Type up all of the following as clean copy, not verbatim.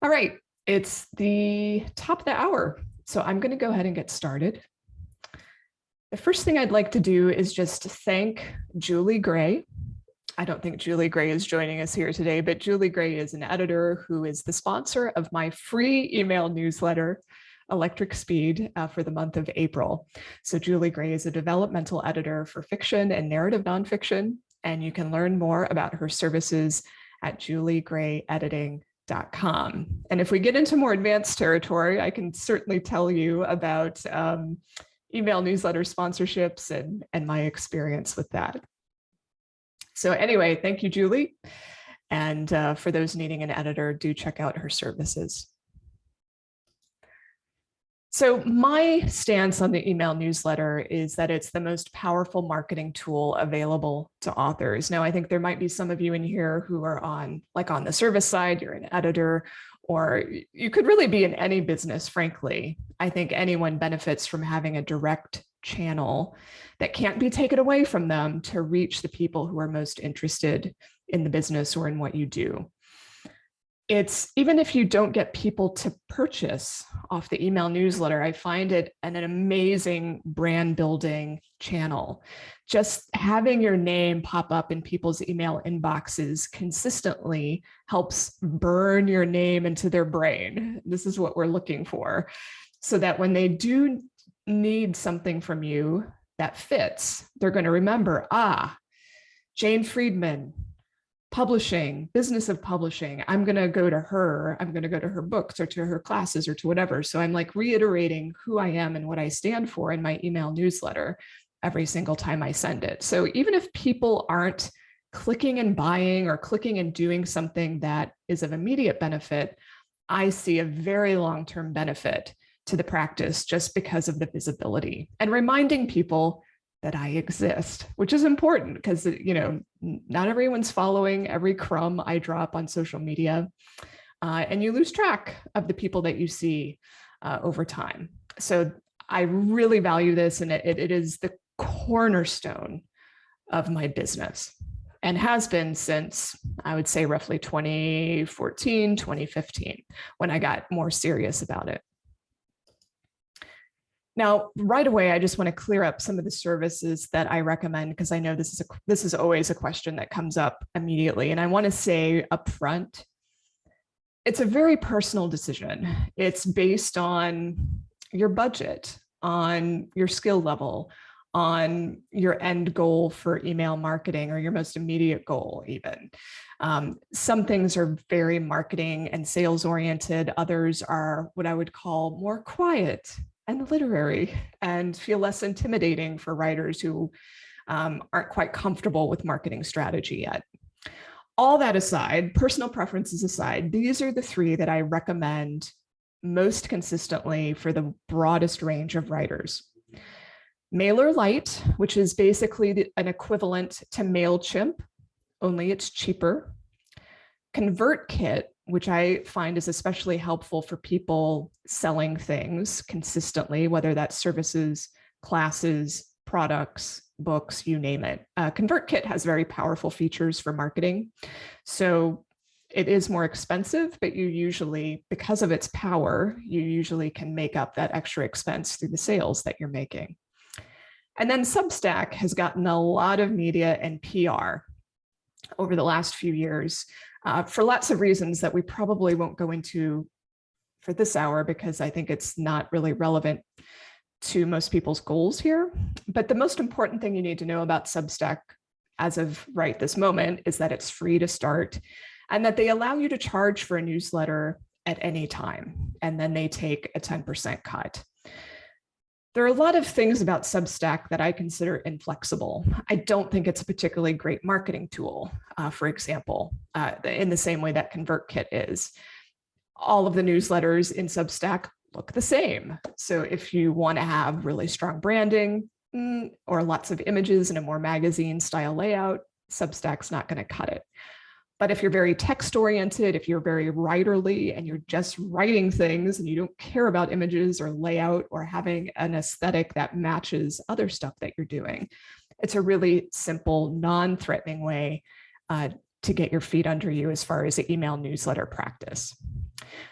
All right, it's the top of the hour, so I'm going to go ahead and get started. The first thing I'd like to do is just thank Julie Gray. I don't think Julie Gray is joining us here today, but Julie Gray is an editor who is the sponsor of my free email newsletter, Electric Speed, for the month of April. So Julie Gray is a developmental editor for fiction and narrative nonfiction, and you can learn more about her services at juliegrayediting.com. And if we get into more advanced territory, I can certainly tell you about email newsletter sponsorships and my experience with that. So anyway, thank you, Julie. And for those needing an editor, do check out her services. So my stance on the email newsletter is that it's the most powerful marketing tool available to authors. Now, I think there might be some of you in here who are on the service side, you're an editor, or you could really be in any business, frankly. I think anyone benefits from having a direct channel that can't be taken away from them to reach the people who are most interested in the business or in what you do. It's even if you don't get people to purchase off the email newsletter, I find it an amazing brand building channel. Just having your name pop up in people's email inboxes consistently helps burn your name into their brain. This is what we're looking for, so that when they do need something from you that fits, they're going to remember, Jane Friedman, publishing, business of publishing. I'm going to go to her. I'm going to go to her books or to her classes or to whatever. So I'm like reiterating who I am and what I stand for in my email newsletter every single time I send it. So even if people aren't clicking and buying or clicking and doing something that is of immediate benefit, I see a very long-term benefit to the practice just because of the visibility and reminding people that I exist, which is important because, not everyone's following every crumb I drop on social media, and you lose track of the people that you see over time. So I really value this, and it is the cornerstone of my business and has been since, I would say, roughly 2014, 2015, when I got more serious about it. Now, right away, I just want to clear up some of the services that I recommend, because I know this is always a question that comes up immediately. And I want to say upfront, it's a very personal decision. It's based on your budget, on your skill level, on your end goal for email marketing, or your most immediate goal even. Some things are very marketing and sales oriented. Others are what I would call more quiet and literary and feel less intimidating for writers who aren't quite comfortable with marketing strategy yet. All that aside, personal preferences aside, these are the three that I recommend most consistently for the broadest range of writers. MailerLite, which is basically an equivalent to Mailchimp, only it's cheaper. ConvertKit, which I find is especially helpful for people selling things consistently, whether that's services, classes, products, books, you name it. ConvertKit has very powerful features for marketing. So it is more expensive, but you usually, because of its power, you usually can make up that extra expense through the sales that you're making. And then Substack has gotten a lot of media and PR over the last few years, for lots of reasons that we probably won't go into for this hour, because I think it's not really relevant to most people's goals here. But the most important thing you need to know about Substack as of right this moment is that it's free to start, and that they allow you to charge for a newsletter at any time, and then they take a 10% cut. There are a lot of things about Substack that I consider inflexible. I don't think it's a particularly great marketing tool, for example, in the same way that ConvertKit is. All of the newsletters in Substack look the same. So if you want to have really strong branding or lots of images in a more magazine style layout, Substack's not going to cut it. But if you're very text oriented, if you're very writerly and you're just writing things and you don't care about images or layout or having an aesthetic that matches other stuff that you're doing, it's a really simple, non-threatening way to get your feet under you as far as the email newsletter practice.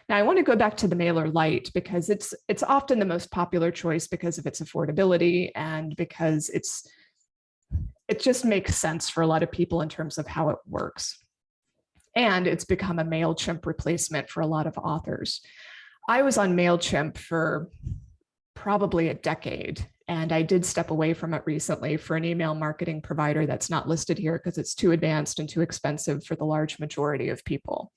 Now I want to go back to the Mailer Lite because it's often the most popular choice because of its affordability and because it just makes sense for a lot of people in terms of how it works. And it's become a Mailchimp replacement for a lot of authors. I was on Mailchimp for probably a decade, and I did step away from it recently for an email marketing provider that's not listed here because it's too advanced and too expensive for the large majority of people.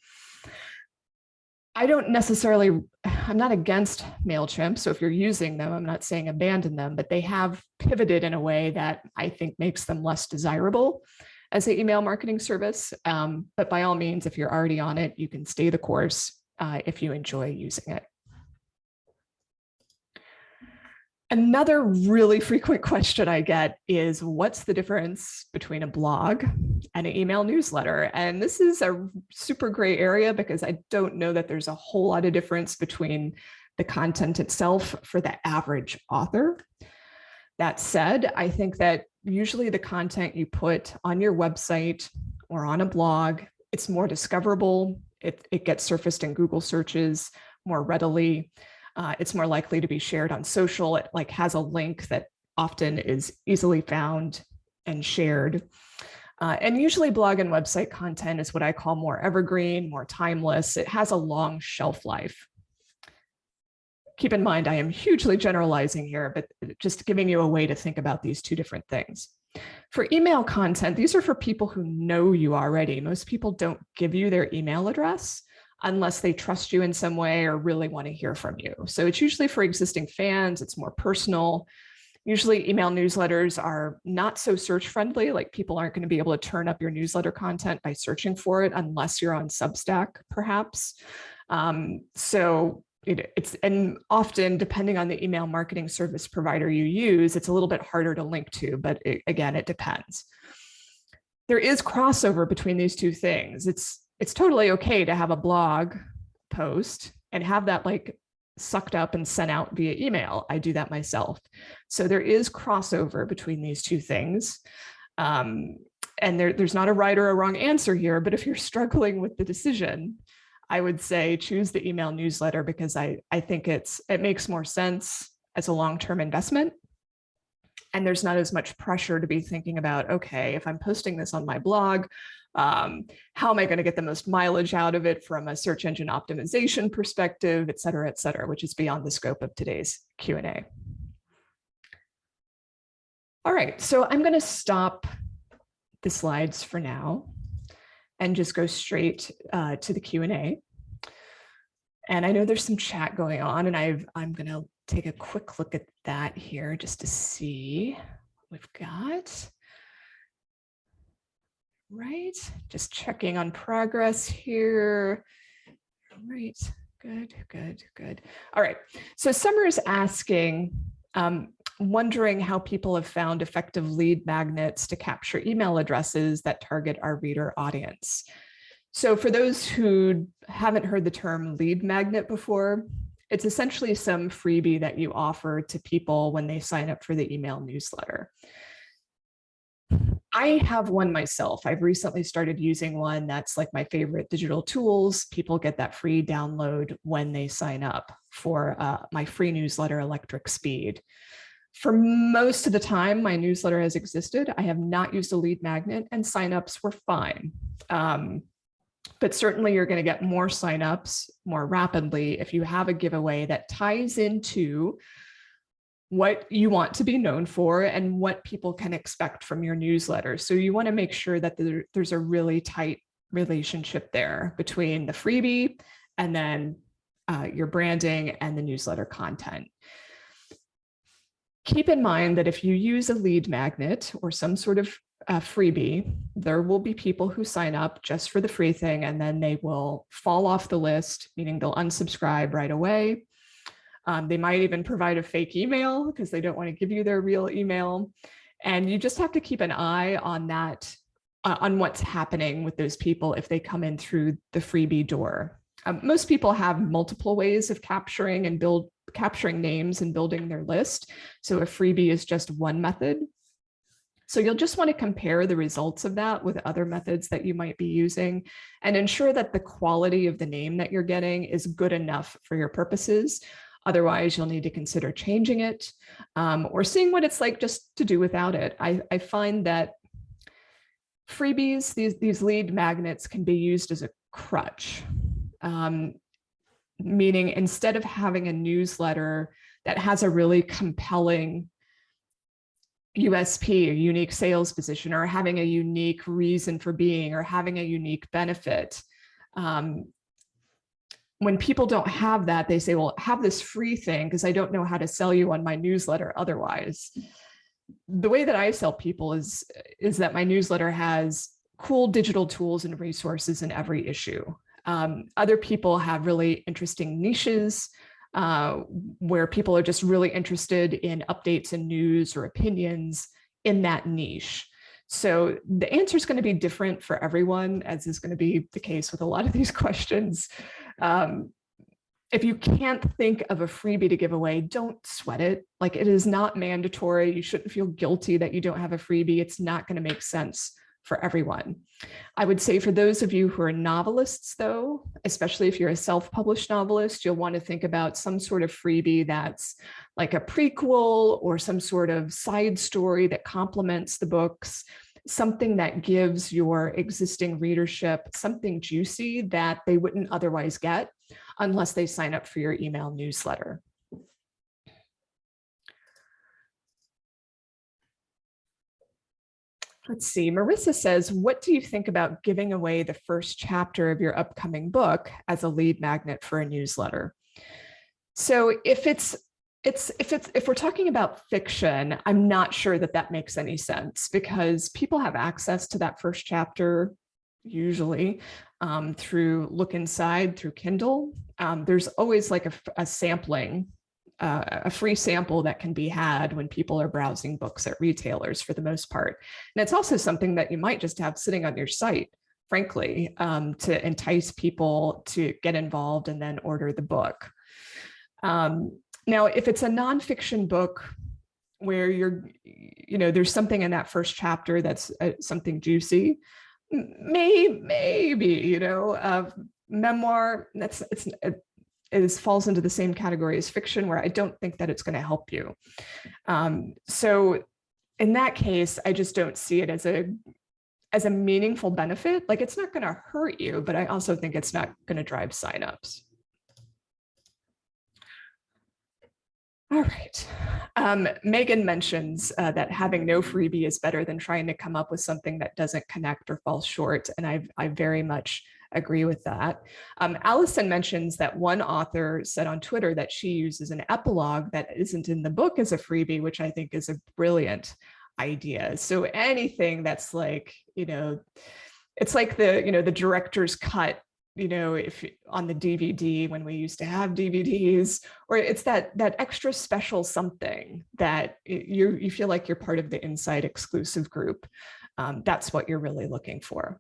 I'm not against Mailchimp. So if you're using them, I'm not saying abandon them, but they have pivoted in a way that I think makes them less desirable as an email marketing service. But by all means, if you're already on it, you can stay the course if you enjoy using it. Another really frequent question I get is, what's the difference between a blog and an email newsletter? And this is a super gray area because I don't know that there's a whole lot of difference between the content itself for the average author. That said, I think that usually the content you put on your website or on a blog, it's more discoverable. It gets surfaced in Google searches more readily. It's more likely to be shared on social. It has a link that often is easily found and shared. And usually blog and website content is what I call more evergreen, more timeless. It has a long shelf life. Keep in mind, I am hugely generalizing here, but just giving you a way to think about these two different things. For email content, these are for people who know you already. Most people don't give you their email address unless they trust you in some way or really want to hear from you. So it's usually for existing fans, it's more personal. Usually email newsletters are not so search friendly, like people aren't going to be able to turn up your newsletter content by searching for it unless you're on Substack, perhaps. And often, depending on the email marketing service provider you use, it's a little bit harder to link to, but again, it depends. There is crossover between these two things. It's totally okay to have a blog post and have that sucked up and sent out via email. I do that myself. So there is crossover between these two things. And there's not a right or a wrong answer here, but if you're struggling with the decision, I would say choose the email newsletter because I think it makes more sense as a long-term investment. And there's not as much pressure to be thinking about, okay, if I'm posting this on my blog, how am I going to get the most mileage out of it from a search engine optimization perspective, et cetera, which is beyond the scope of today's Q&A. All right, so I'm going to stop the slides for now and just go straight to the Q&A. And I know there's some chat going on, and I'm going to take a quick look at that here just to see what we've got. Right, just checking on progress here. Right, good. All right, so Summer is asking, wondering how people have found effective lead magnets to capture email addresses that target our reader audience. So for those who haven't heard the term lead magnet before, it's essentially some freebie that you offer to people when they sign up for the email newsletter. I have one myself. I've recently started using one that's like my favorite digital tools. People get that free download when they sign up for my free newsletter, Electric Speed. For most of the time my newsletter has existed, I have not used a lead magnet and signups were fine. But certainly you're going to get more signups more rapidly if you have a giveaway that ties into what you want to be known for and what people can expect from your newsletter. So you want to make sure that there's a really tight relationship there between the freebie and then your branding and the newsletter content. Keep in mind that if you use a lead magnet or some sort of freebie, there will be people who sign up just for the free thing and then they will fall off the list, meaning they'll unsubscribe right away. They might even provide a fake email because they don't want to give you their real email. And you just have to keep an eye on that, on what's happening with those people if they come in through the freebie door. Most people have multiple ways of capturing names and building their list. So a freebie is just one method. So you'll just want to compare the results of that with other methods that you might be using and ensure that the quality of the name that you're getting is good enough for your purposes. Otherwise, you'll need to consider changing it or seeing what it's like just to do without it. I find that freebies, these lead magnets, can be used as a crutch, meaning instead of having a newsletter that has a really compelling USP, a unique sales position, or having a unique reason for being, or having a unique benefit. When people don't have that, they say, well, have this free thing because I don't know how to sell you on my newsletter otherwise. The way that I sell people is that my newsletter has cool digital tools and resources in every issue. Other people have really interesting niches where people are just really interested in updates and news or opinions in that niche. So the answer is going to be different for everyone, as is going to be the case with a lot of these questions. If you can't think of a freebie to give away, don't sweat it. Like, it is not mandatory. You shouldn't feel guilty that you don't have a freebie. It's not going to make sense for everyone. I would say for those of you who are novelists, though, especially if you're a self-published novelist, you'll want to think about some sort of freebie that's like a prequel or some sort of side story that complements the books, something that gives your existing readership something juicy that they wouldn't otherwise get unless they sign up for your email newsletter. Let's see, Marissa says, what do you think about giving away the first chapter of your upcoming book as a lead magnet for a newsletter? So if we're talking about fiction, I'm not sure that that makes any sense, because people have access to that first chapter usually through Look Inside, through Kindle. There's always like a sampling, a free sample that can be had when people are browsing books at retailers for the most part. And it's also something that you might just have sitting on your site, frankly, to entice people to get involved and then order the book. Now, if it's a nonfiction book where there's something in that first chapter that's something juicy, maybe, memoir, it falls into the same category as fiction, where I don't think that it's going to help you. So in that case, I just don't see it as a meaningful benefit. Like, it's not going to hurt you, but I also think it's not going to drive signups. All right. Megan mentions that having no freebie is better than trying to come up with something that doesn't connect or falls short. And I very much agree with that. Allison mentions that one author said on Twitter that she uses an epilogue that isn't in the book as a freebie, which I think is a brilliant idea. So anything that's like, it's like the director's cut, if on the DVD, when we used to have DVDs, or it's that extra special something that you feel like you're part of the inside exclusive group. That's what you're really looking for.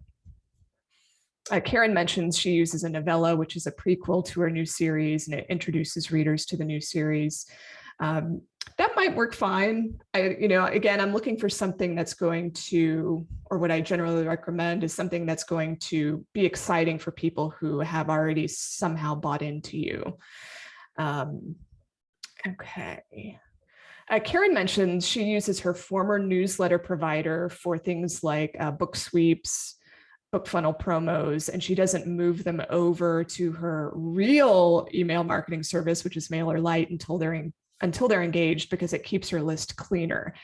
Karen mentions she uses a novella, which is a prequel to her new series, and it introduces readers to the new series. That might work fine. Again, I'm looking for something that's going to, or what I generally recommend is something that's going to be exciting for people who have already somehow bought into you. Okay. Karen mentions she uses her former newsletter provider for things like book sweeps, book funnel promos, and she doesn't move them over to her real email marketing service, which is MailerLite, until they're engaged, because it keeps her list cleaner.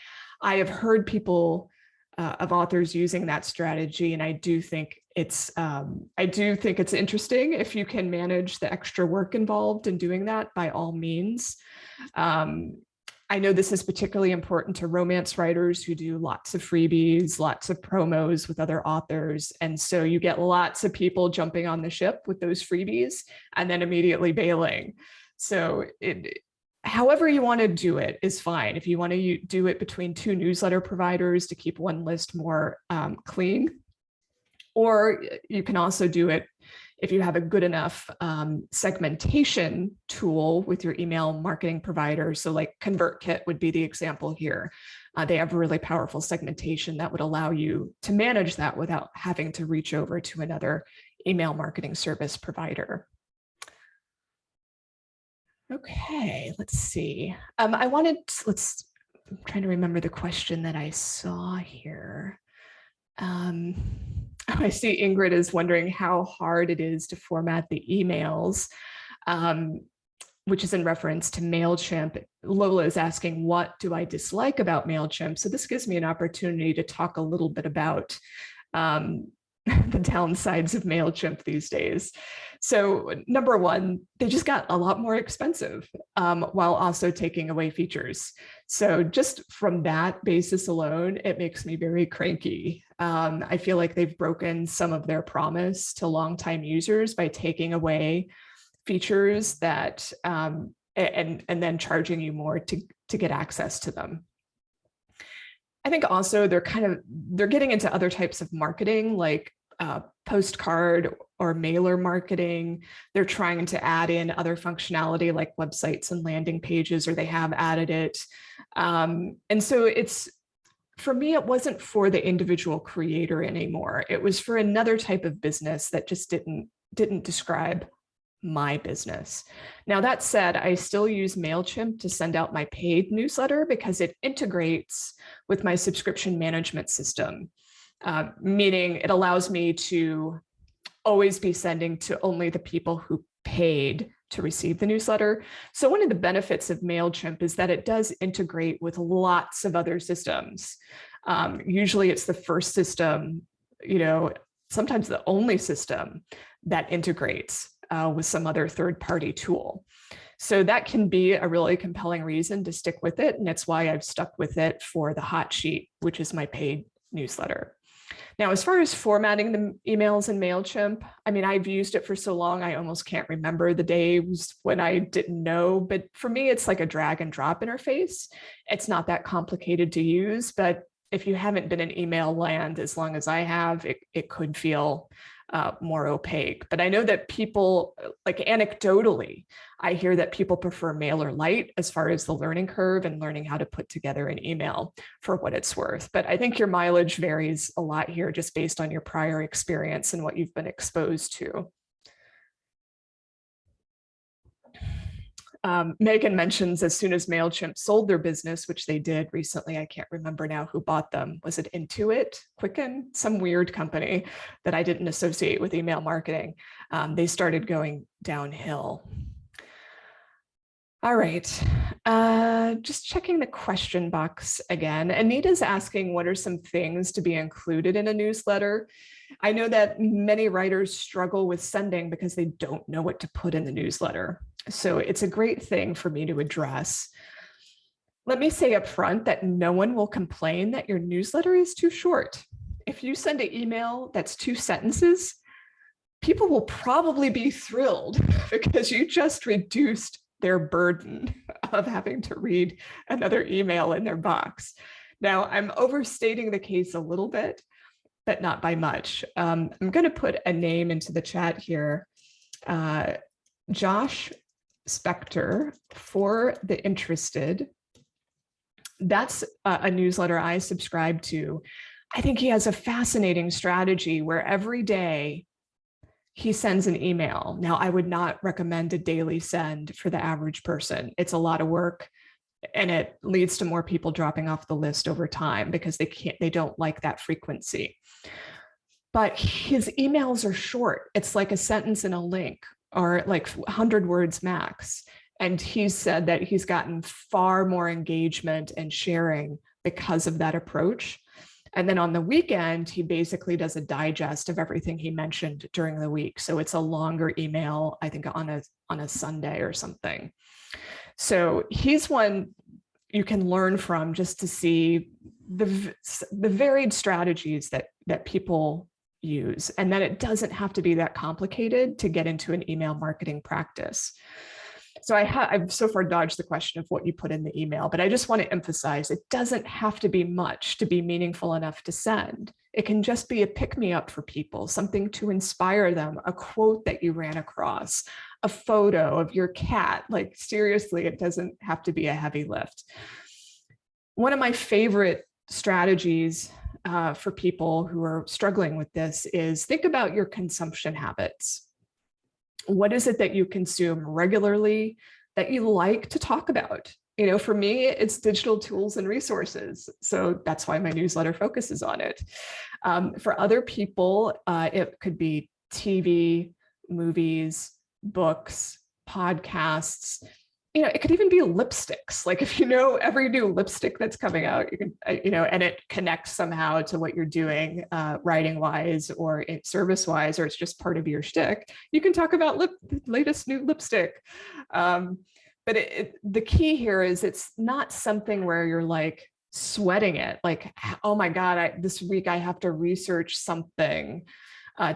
I have heard people of authors using that strategy, and I do think it's interesting. If you can manage the extra work involved in doing that, by all means. I know this is particularly important to romance writers who do lots of freebies, lots of promos with other authors. And so you get lots of people jumping on the ship with those freebies and then immediately bailing. So however you want to do it is fine. If you want to do it between two newsletter providers to keep one list more clean, or you can also do it, if you have a good enough segmentation tool with your email marketing provider, so like ConvertKit would be the example here. They have really powerful segmentation that would allow you to manage that without having to reach over to another email marketing service provider. Okay, let's see. I'm trying to remember the question that I saw here. I see Ingrid is wondering how hard it is to format the emails, which is in reference to Mailchimp. Lola is asking, what do I dislike about Mailchimp? So this gives me an opportunity to talk a little bit about the downsides of Mailchimp these days. So number one, they just got a lot more expensive while also taking away features. So just from that basis alone, it makes me very cranky. I feel like they've broken some of their promise to longtime users by taking away features that and then charging you more to get access to them. I think also they're getting into other types of marketing, like postcard or mailer marketing. They're trying to add in other functionality like websites and landing pages, or they have added it. And so for me, it wasn't for the individual creator anymore. It was for another type of business that just didn't describe my business. Now, that said, I still use Mailchimp to send out my paid newsletter because it integrates with my subscription management system, meaning it allows me to always be sending to only the people who paid to receive the newsletter. So one of the benefits of Mailchimp is that it does integrate with lots of other systems. Usually it's the first system, sometimes the only system that integrates with some other third-party tool. So that can be a really compelling reason to stick with it. And it's why I've stuck with it for the hot sheet, which is my paid newsletter. Now, as far as formatting the emails in Mailchimp, I mean, I've used it for so long, I almost can't remember the days when I didn't know. But for me, it's like a drag and drop interface. It's not that complicated to use, but if you haven't been in email land as long as I have, it could feel more opaque. But I know that people, like anecdotally, I hear that people prefer MailerLite as far as the learning curve and learning how to put together an email for what it's worth. But I think your mileage varies a lot here just based on your prior experience and what you've been exposed to. Megan mentions as soon as Mailchimp sold their business, which they did recently, I can't remember now who bought them. Was it Intuit, Quicken, some weird company that I didn't associate with email marketing? They started going downhill. All right, just checking the question box again. Anita's asking, what are some things to be included in a newsletter? I know that many writers struggle with sending because they don't know what to put in the newsletter. So it's a great thing for me to address. Let me say up front that no one will complain that your newsletter is too short. If you send an email that's 2 sentences, people will probably be thrilled because you just reduced their burden of having to read another email in their box. Now, I'm overstating the case a little bit, but not by much. I'm going to put a name into the chat here. Josh Spector, for the interested. That's a newsletter I subscribe to. I think he has a fascinating strategy where every day he sends an email. Now, I would not recommend a daily send for the average person. It's a lot of work and it leads to more people dropping off the list over time because they don't like that frequency. But his emails are short. It's like a sentence and a link, or like 100 words max. And he said that he's gotten far more engagement and sharing because of that approach. And then on the weekend, he basically does a digest of everything he mentioned during the week. So it's a longer email, I think on a Sunday or something. So he's one you can learn from just to see the varied strategies that people use, and that it doesn't have to be that complicated to get into an email marketing practice. So I've so far dodged the question of what you put in the email, but I just want to emphasize it doesn't have to be much to be meaningful enough to send. It can just be a pick-me-up for people, something to inspire them, a quote that you ran across, a photo of your cat. Like seriously, it doesn't have to be a heavy lift. One of my favorite strategies for people who are struggling with this is think about your consumption habits. What is it that you consume regularly that you like to talk about? You know, for me, it's digital tools and resources. So that's why my newsletter focuses on it. For other people, it could be TV, movies, books, podcasts. You know, it could even be lipsticks. Like if you know every new lipstick that's coming out, you can, you know, and it connects somehow to what you're doing writing wise or service wise, or it's just part of your shtick, you can talk about the latest new lipstick. But the key here is it's not something where you're like sweating it, like, oh my God, this week I have to research something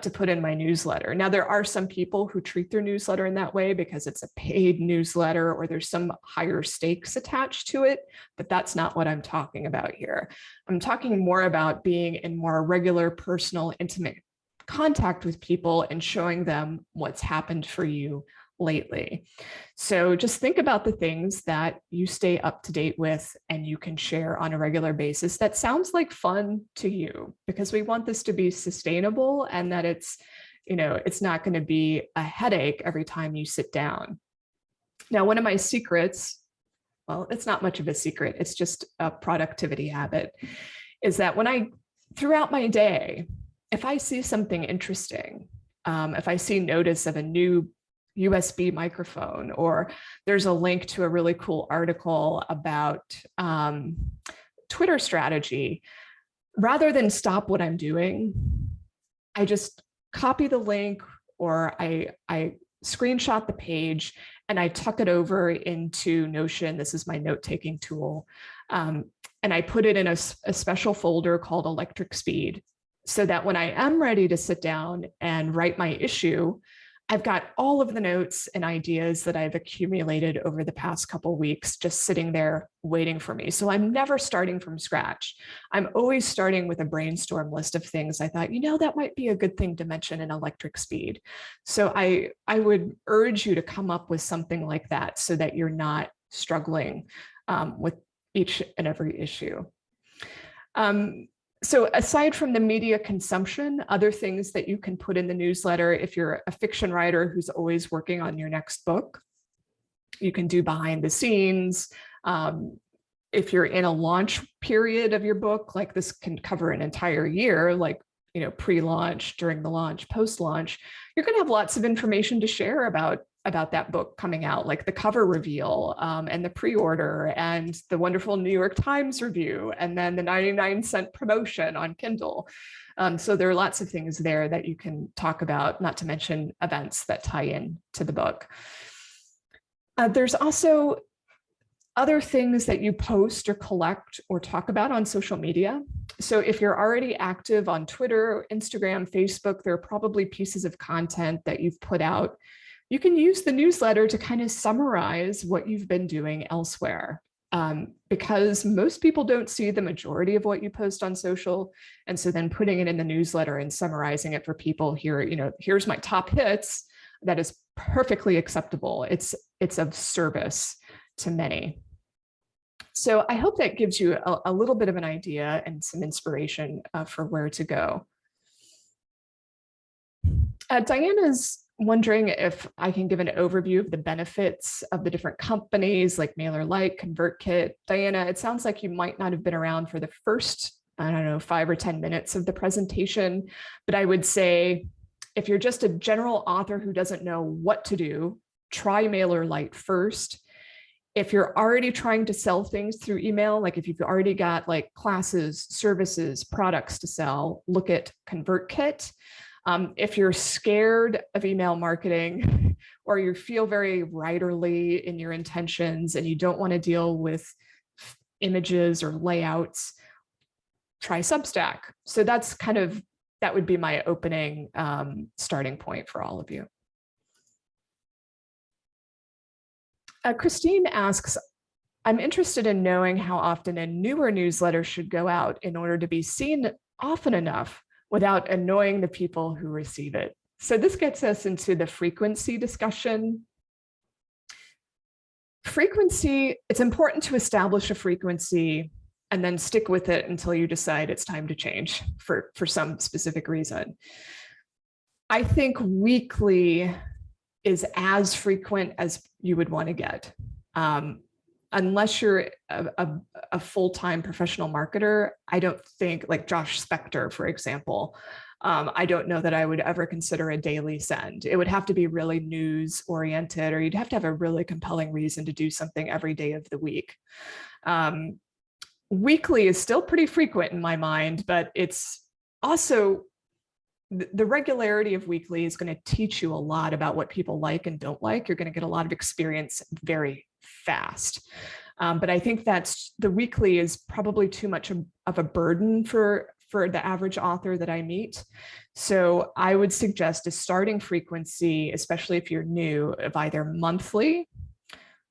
to put in my newsletter. Now, there are some people who treat their newsletter in that way because it's a paid newsletter or there's some higher stakes attached to it, but that's not what I'm talking about here. I'm talking more about being in more regular, personal, intimate contact with people and showing them what's happened for you lately. So just think about the things that you stay up to date with and you can share on a regular basis that sounds like fun to you, because we want this to be sustainable and that it's, you know, it's not going to be a headache every time you sit down. Now, one of my secrets, well, it's not much of a secret, it's just a productivity habit, is that when throughout my day, if I see something interesting, if I see notice of a new USB microphone, or there's a link to a really cool article about Twitter strategy, rather than stop what I'm doing, I just copy the link or I screenshot the page and I tuck it over into Notion. This is my note-taking tool. And I put it in a special folder called Electric Speed, so that when I am ready to sit down and write my issue, I've got all of the notes and ideas that I've accumulated over the past couple of weeks just sitting there waiting for me. So I'm never starting from scratch. I'm always starting with a brainstorm list of things I thought, you know, that might be a good thing to mention in Electric Speed. So I would urge you to come up with something like that so that you're not struggling with each and every issue. So aside from the media consumption, other things that you can put in the newsletter, if you're a fiction writer who's always working on your next book, you can do behind the scenes. If you're in a launch period of your book, like this can cover an entire year, like, you know, pre-launch, during the launch, post-launch, you're going to have lots of information to share about that book coming out, like the cover reveal and the pre-order and the wonderful New York Times review, and then the 99-cent promotion on Kindle. So there are lots of things there that you can talk about, not to mention events that tie in to the book. There's also other things that you post or collect or talk about on social media. So if you're already active on Twitter, Instagram, Facebook, there are probably pieces of content that you've put out. You can use the newsletter to kind of summarize what you've been doing elsewhere, because most people don't see the majority of what you post on social. And so then putting it in the newsletter and summarizing it for people here, you know, here's my top hits, that is perfectly acceptable. It's of service to many. So I hope that gives you a little bit of an idea and some inspiration for where to go. Diana's wondering if I can give an overview of the benefits of the different companies like MailerLite, ConvertKit. Diana, it sounds like you might not have been around for the first, I don't know, 5 or 10 minutes of the presentation, but I would say if you're just a general author who doesn't know what to do, try MailerLite first. If you're already trying to sell things through email, like if you've already got like classes, services, products to sell, look at ConvertKit. If you're scared of email marketing or you feel very writerly in your intentions and you don't want to deal with images or layouts, try Substack. So that's that would be my opening starting point for all of you. Christine asks, I'm interested in knowing how often a newer newsletter should go out in order to be seen often enough without annoying the people who receive it. So this gets us into the frequency discussion. Frequency, it's important to establish a frequency and then stick with it until you decide it's time to change for some specific reason. I think weekly is as frequent as you would want to get. Unless you're a full-time professional marketer, I don't think, like Josh Spector, for example, I don't know that I would ever consider a daily send. It would have to be really news oriented, or you'd have to have a really compelling reason to do something every day of the week. Weekly is still pretty frequent in my mind, but it's also, the regularity of weekly is going to teach you a lot about what people like and don't like. You're going to get a lot of experience very fast. But I think that's, the weekly is probably too much of a burden for the average author that I meet. So I would suggest a starting frequency, especially if you're new, of either monthly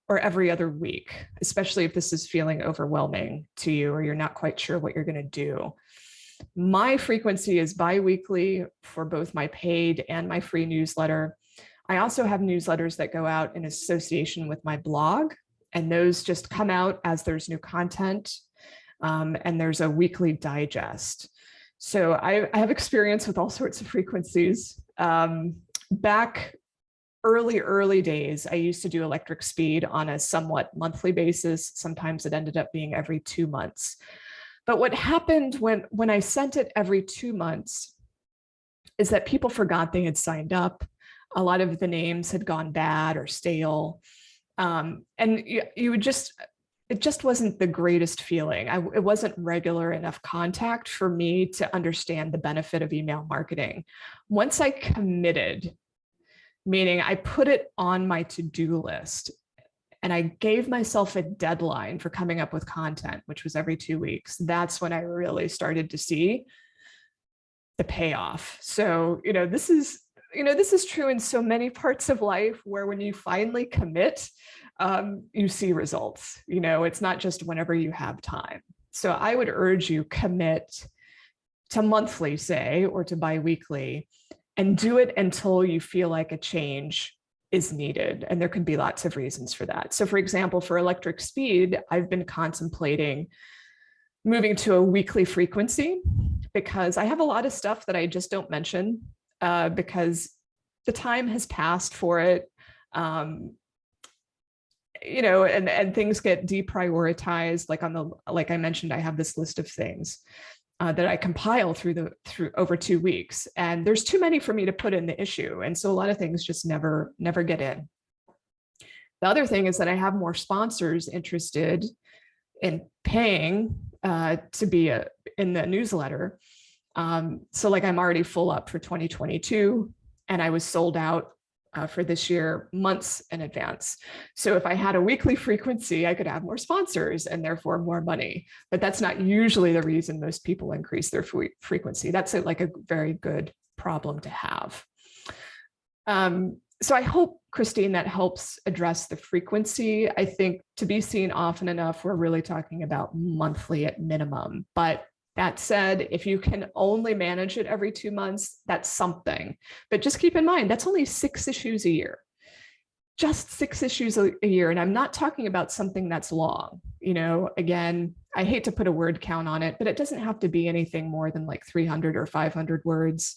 or every other week, especially if this is feeling overwhelming to you or you're not quite sure what you're going to do. My frequency is bi-weekly for both my paid and my free newsletter. I also have newsletters that go out in association with my blog, and those just come out as there's new content, and there's a weekly digest. So I have experience with all sorts of frequencies. Back early days, I used to do Electric Speed on a somewhat monthly basis. Sometimes it ended up being every 2 months. But what happened when I sent it every 2 months is that people forgot they had signed up. A lot of the names had gone bad or stale. And you would just, it just wasn't the greatest feeling. It wasn't regular enough contact for me to understand the benefit of email marketing. Once I committed, meaning I put it on my to-do list, and I gave myself a deadline for coming up with content, which was every 2 weeks, that's when I really started to see the payoff. So, this is true in so many parts of life, where when you finally commit, you see results. It's not just whenever you have time. So I would urge you, commit to monthly, say, or to bi-weekly, and do it until you feel like a change is needed. And there could be lots of reasons for that. So for example, for Electric Speed, I've been contemplating moving to a weekly frequency, because I have a lot of stuff that I just don't mention because the time has passed for it. And things get deprioritized. Like I mentioned, I have this list of things that I compile through over 2 weeks, and there's too many for me to put in the issue, and so a lot of things just never get in. The other thing is that I have more sponsors interested in paying to be in the newsletter. So like I'm already full up for 2022, and I was sold out for this year months in advance. So if I had a weekly frequency, I could have more sponsors and therefore more money. But that's not usually the reason most people increase their frequency. That's like a very good problem to have. So I hope, Christine, that helps address the frequency. I think to be seen often enough, we're really talking about monthly at minimum. But that said, if you can only manage it every 2 months, that's something. But just keep in mind, that's only 6 issues a year. Just 6 issues a year. And I'm not talking about something that's long. Again, I hate to put a word count on it, but it doesn't have to be anything more than like 300 or 500 words.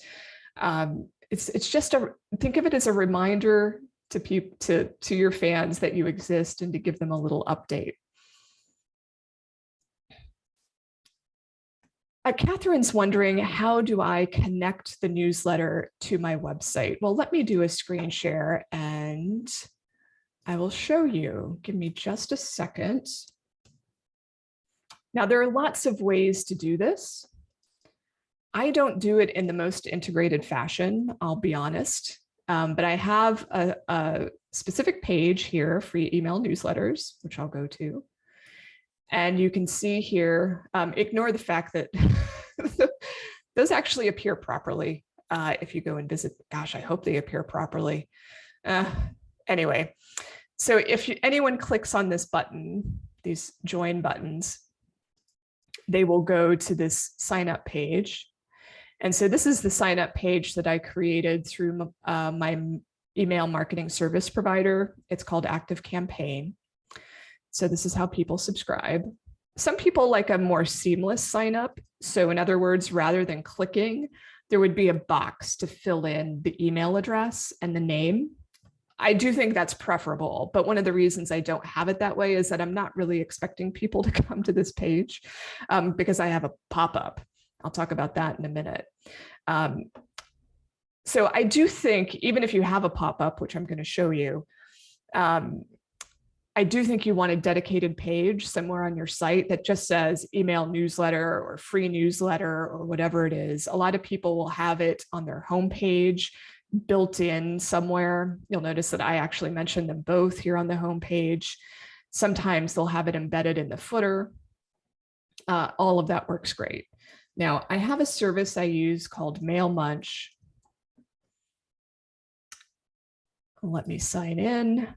It's just think of it as a reminder to your fans that you exist, and to give them a little update. Catherine's wondering, how do I connect the newsletter to my website? Well, let me do a screen share and I will show you. Give me just a second. Now, there are lots of ways to do this. I don't do it in the most integrated fashion, I'll be honest, but I have a specific page here, free email newsletters, which I'll go to. And you can see here, ignore the fact that those actually appear properly if you go and visit. Gosh, I hope they appear properly. Anyway, So if anyone clicks on this button, these join buttons, they will go to this sign up page. And so this is the sign up page that I created through my email marketing service provider. It's called ActiveCampaign. So this is how people subscribe. Some people like a more seamless sign up. So in other words, rather than clicking, there would be a box to fill in the email address and the name. I do think that's preferable, but one of the reasons I don't have it that way is that I'm not really expecting people to come to this page because I have a pop-up. I'll talk about that in a minute. So I do think, even if you have a pop-up, which I'm going to show you, I do think you want a dedicated page somewhere on your site that just says email newsletter or free newsletter or whatever it is. A lot of people will have it on their homepage, built in somewhere. You'll notice that I actually mentioned them both here on the homepage. Sometimes they'll have it embedded in the footer. All of that works great. Now, I have a service I use called Mailchimp. Let me sign in.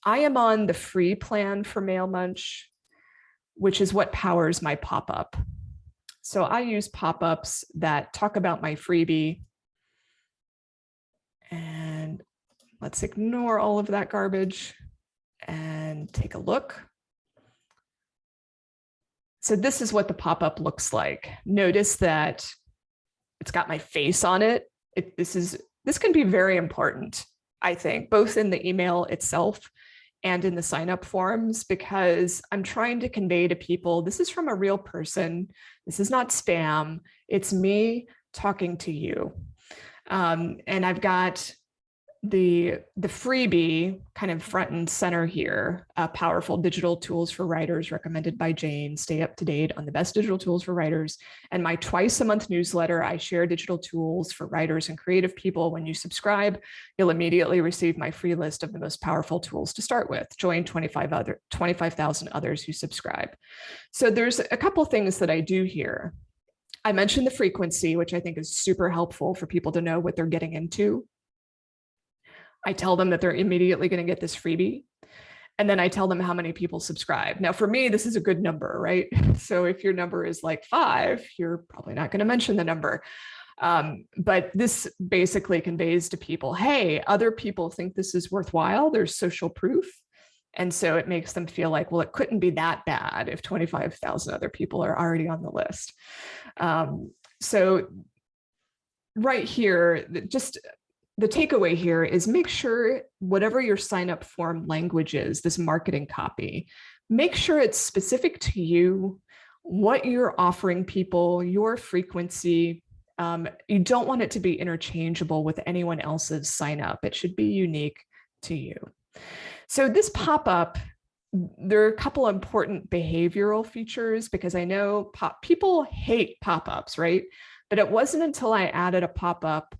I am on the free plan for Mailchimp, which is what powers my pop-up. So I use pop-ups that talk about my freebie. And let's ignore all of that garbage and take a look. So this is what the pop-up looks like. Notice that it's got my face on it. This can be very important, I think, both in the email itself and in the sign-up forms, because I'm trying to convey to people, this is from a real person. This is not spam. It's me talking to you. And I've got the freebie kind of front and center here, powerful digital tools for writers recommended by Jane, stay up to date on the best digital tools for writers. And my twice a month newsletter, I share digital tools for writers and creative people. When you subscribe, you'll immediately receive my free list of the most powerful tools to start with. Join 25,000 others who subscribe. So there's a couple things that I do here. I mentioned the frequency, which I think is super helpful for people to know what they're getting into. I tell them that they're immediately going to get this freebie. And then I tell them how many people subscribe. Now, for me, this is a good number, right? So if your number is like 5, you're probably not going to mention the number. But this basically conveys to people, hey, other people think this is worthwhile. There's social proof. And so it makes them feel like, well, it couldn't be that bad if 25,000 other people are already on the list. So right here, just the takeaway here is make sure whatever your sign up form language is, this marketing copy, make sure it's specific to you, what you're offering people, your frequency. You don't want it to be interchangeable with anyone else's sign up. It should be unique to you. So this pop-up, there are a couple of important behavioral features, because I know people hate pop-ups, right? But it wasn't until I added a pop-up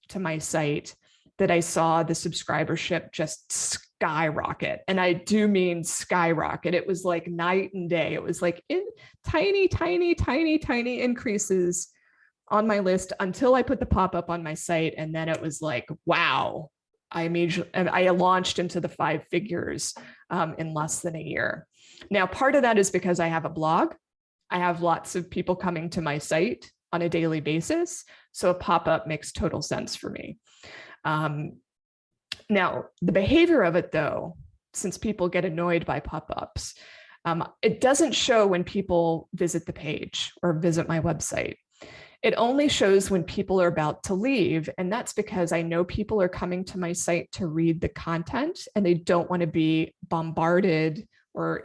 to my site that I saw the subscribership just skyrocket. And I do mean skyrocket. It was like night and day. It was like in tiny, tiny, tiny, tiny increases on my list until I put the pop-up on my site. And then it was like, wow, I launched into the 5 figures in less than a year. Now, part of that is because I have a blog. I have lots of people coming to my site on a daily basis. So a pop-up makes total sense for me. Now, the behavior of it though, since people get annoyed by pop-ups, it doesn't show when people visit the page or visit my website. It only shows when people are about to leave. And that's because I know people are coming to my site to read the content and they don't want to be bombarded or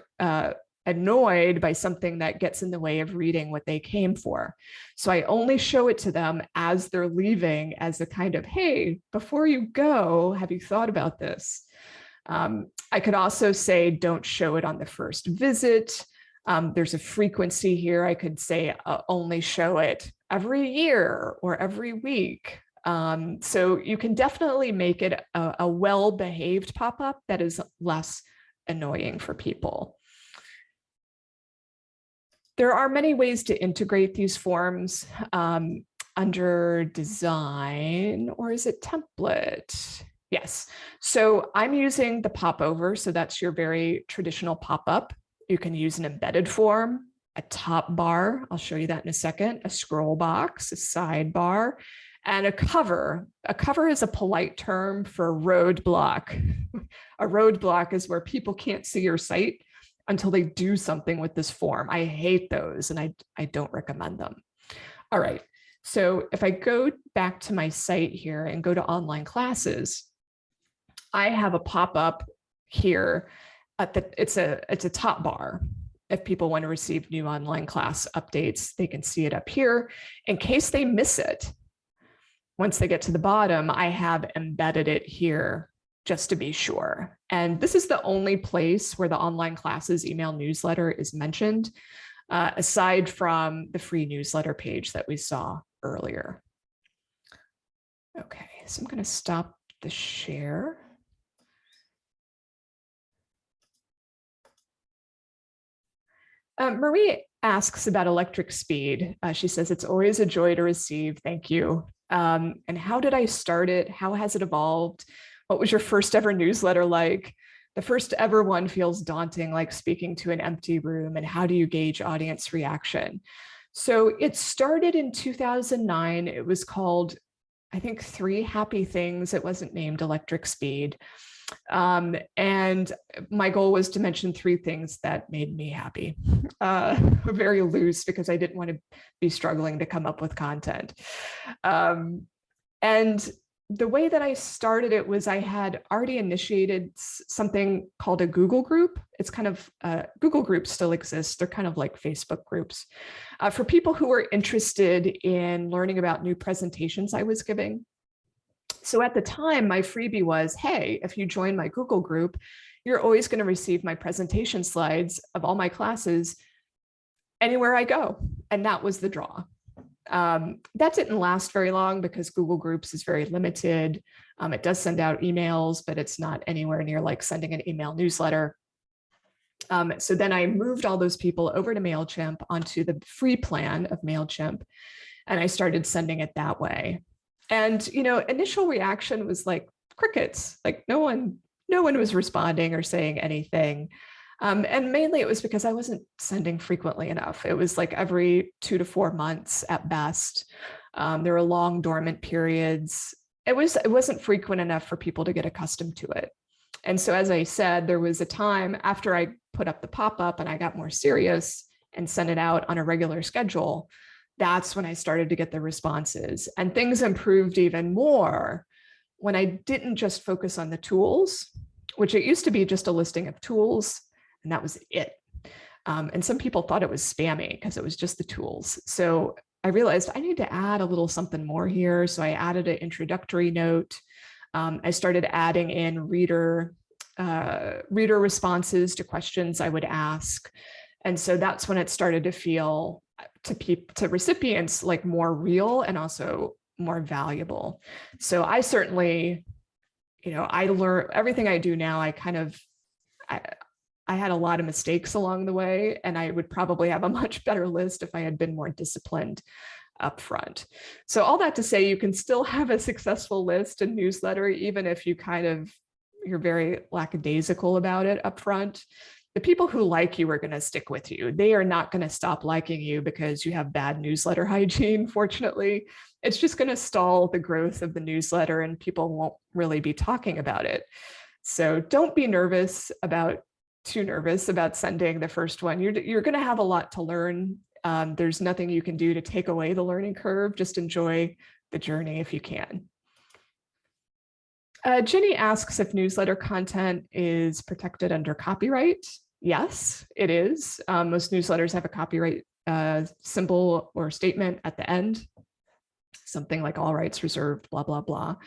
annoyed by something that gets in the way of reading what they came for. So I only show it to them as they're leaving, as a kind of, hey, before you go, have you thought about this? I could also say, don't show it on the first visit. There's a frequency here. I could say only show it every year or every week. So you can definitely make it a well-behaved pop-up that is less annoying for people. There are many ways to integrate these forms under design, or is it template? Yes. So I'm using the popover. So that's your very traditional pop-up. You can use an embedded form, a top bar. I'll show you that in a second, a scroll box, a sidebar, and a cover. A cover is a polite term for roadblock. A roadblock is where people can't see your site until they do something with this form. I hate those, and I don't recommend them. All right. So if I go back to my site here and go to online classes, I have a pop-up here at it's a top bar. If people want to receive new online class updates, they can see it up here. In case they miss it, once they get to the bottom, I have embedded it here just to be sure. And this is the only place where the online classes email newsletter is mentioned, aside from the free newsletter page that we saw earlier. Okay, so I'm going to stop the share. Marie asks about electric speed. She says, it's always a joy to receive. Thank you. And how did I start it? How has it evolved? What was your first ever newsletter like? The first ever one feels daunting, like speaking to an empty room. And how do you gauge audience reaction? So it started in 2009. It was called, I think, 3 Happy Things. It wasn't named Electric Speed. And my goal was to mention 3 things that made me happy. Very loose, because I didn't want to be struggling to come up with content. And the way that I started it was I had already initiated something called a Google group. It's kind of, Google groups still exist. They're kind of like Facebook groups for people who were interested in learning about new presentations I was giving. So at the time, my freebie was, hey, if you join my Google group, you're always going to receive my presentation slides of all my classes anywhere I go. And that was the draw. That didn't last very long because Google Groups is very limited. It does send out emails, but it's not anywhere near like sending an email newsletter. So then I moved all those people over to Mailchimp onto the free plan of Mailchimp, and I started sending it that way. And, you know, initial reaction was like crickets, like no one was responding or saying anything. And mainly it was because I wasn't sending frequently enough. It was like every 2 to 4 months at best. There were long dormant periods. It wasn't frequent enough for people to get accustomed to it. And so, as I said, there was a time after I put up the pop-up and I got more serious and sent it out on a regular schedule, that's when I started to get the responses. And things improved even more when I didn't just focus on the tools, which it used to be just a listing of tools, and that was it. And some people thought it was spammy because it was just the tools. So I realized I need to add a little something more here. So I added an introductory note. I started adding in reader responses to questions I would ask. And so that's when it started to feel to recipients like more real and also more valuable. So I certainly, you know, I learned everything I do now. I had a lot of mistakes along the way, and I would probably have a much better list if I had been more disciplined upfront. So all that to say, you can still have a successful list and newsletter, even if you're very lackadaisical about it upfront. The people who like you are going to stick with you. They are not going to stop liking you because you have bad newsletter hygiene, fortunately. It's just going to stall the growth of the newsletter and people won't really be talking about it. So don't be too nervous about sending the first one. You're going to have a lot to learn. There's nothing you can do to take away the learning curve. Just enjoy the journey if you can. Jenny asks if newsletter content is protected under copyright. Yes, it is. Most newsletters have a copyright symbol or statement at the end, something like all rights reserved, blah, blah, blah.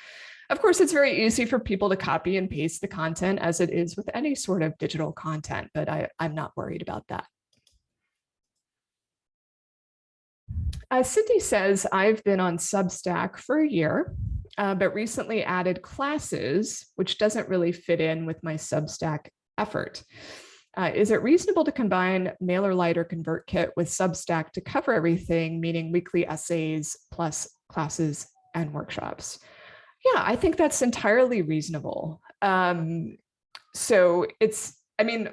Of course, it's very easy for people to copy and paste the content as it is with any sort of digital content, but I'm not worried about that. Cindy says, I've been on Substack for a year, but recently added classes, which doesn't really fit in with my Substack effort. Is it reasonable to combine MailerLite or ConvertKit with Substack to cover everything, meaning weekly essays plus classes and workshops? Yeah, I think that's entirely reasonable. So I mean,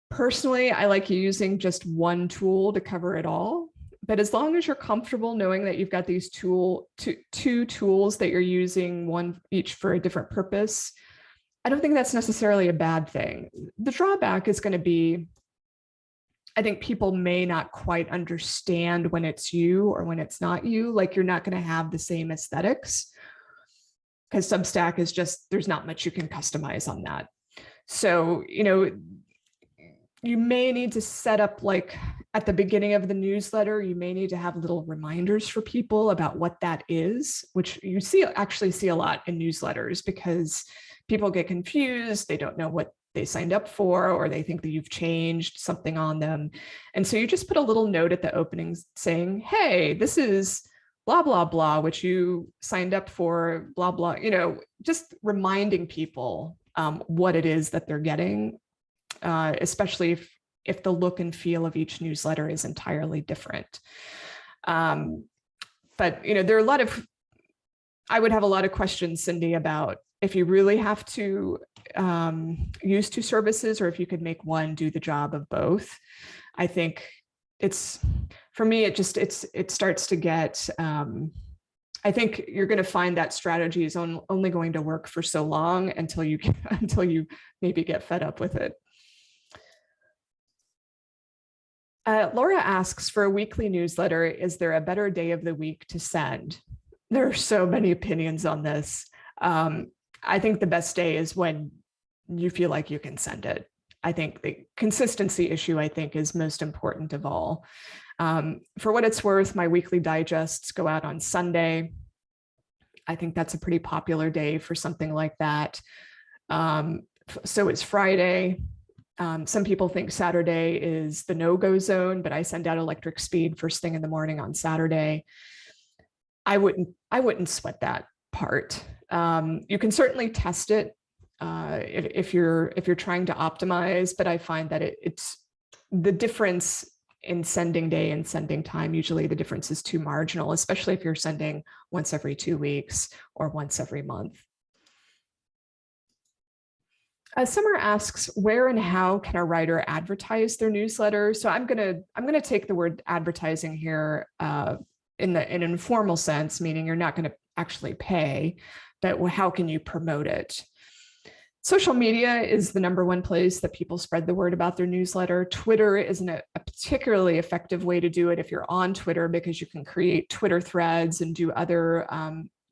personally, I like using just one tool to cover it all. But as long as you're comfortable knowing that you've got these two tools that you're using, one each for a different purpose, I don't think that's necessarily a bad thing. The drawback is going to be, I think people may not quite understand when it's you or when it's not you. Like, you're not going to have the same aesthetics because Substack is just, there's not much you can customize on that. So, you may need to set up, like at the beginning of the newsletter, you may need to have little reminders for people about what that is, which you actually see a lot in newsletters because people get confused. They don't know what they signed up for, or they think that you've changed something on them. And so you just put a little note at the opening saying, hey, this is blah, blah, blah, which you signed up for, blah, blah, just reminding people what it is that they're getting, especially if the look and feel of each newsletter is entirely different. But, there are I would have a lot of questions, Cindy, about if you really have to use two services, or if you could make one do the job of both. I think for me, it starts to get, I think you're going to find that strategy is only going to work for so long until you maybe get fed up with it. Laura asks, for a weekly newsletter, is there a better day of the week to send? There are so many opinions on this. I think the best day is when you feel like you can send it. I think the consistency issue, is most important of all. For what it's worth, my weekly digests go out on Sunday. I think that's a pretty popular day for something like that. So is Friday. Some people think Saturday is the no-go zone, but I send out Electric Speed first thing in the morning on Saturday. I wouldn't sweat that part. You can certainly test it if you're trying to optimize, but I find that it's the difference in sending day and sending time. Usually the difference is too marginal, especially if you're sending once every 2 weeks or once every month. Summer asks, where and how can a writer advertise their newsletter? So I'm gonna take the word advertising here in an informal sense, meaning you're not going to actually pay, but how can you promote it? Social media is the #1 place that people spread the word about their newsletter. Twitter isn't a particularly effective way to do it if you're on Twitter, because you can create Twitter threads and do other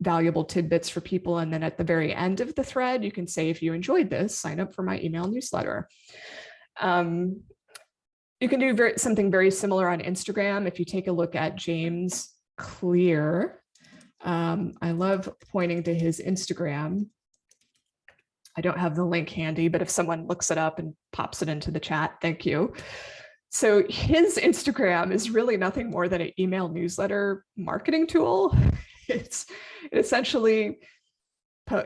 valuable tidbits for people. And then at the very end of the thread, you can say, if you enjoyed this, sign up for my email newsletter. You can do something very similar on Instagram. If you take a look at James Clear, I love pointing to his Instagram. I don't have the link handy, but if someone looks it up and pops it into the chat, thank you. So his Instagram is really nothing more than an email newsletter marketing tool. It's essentially,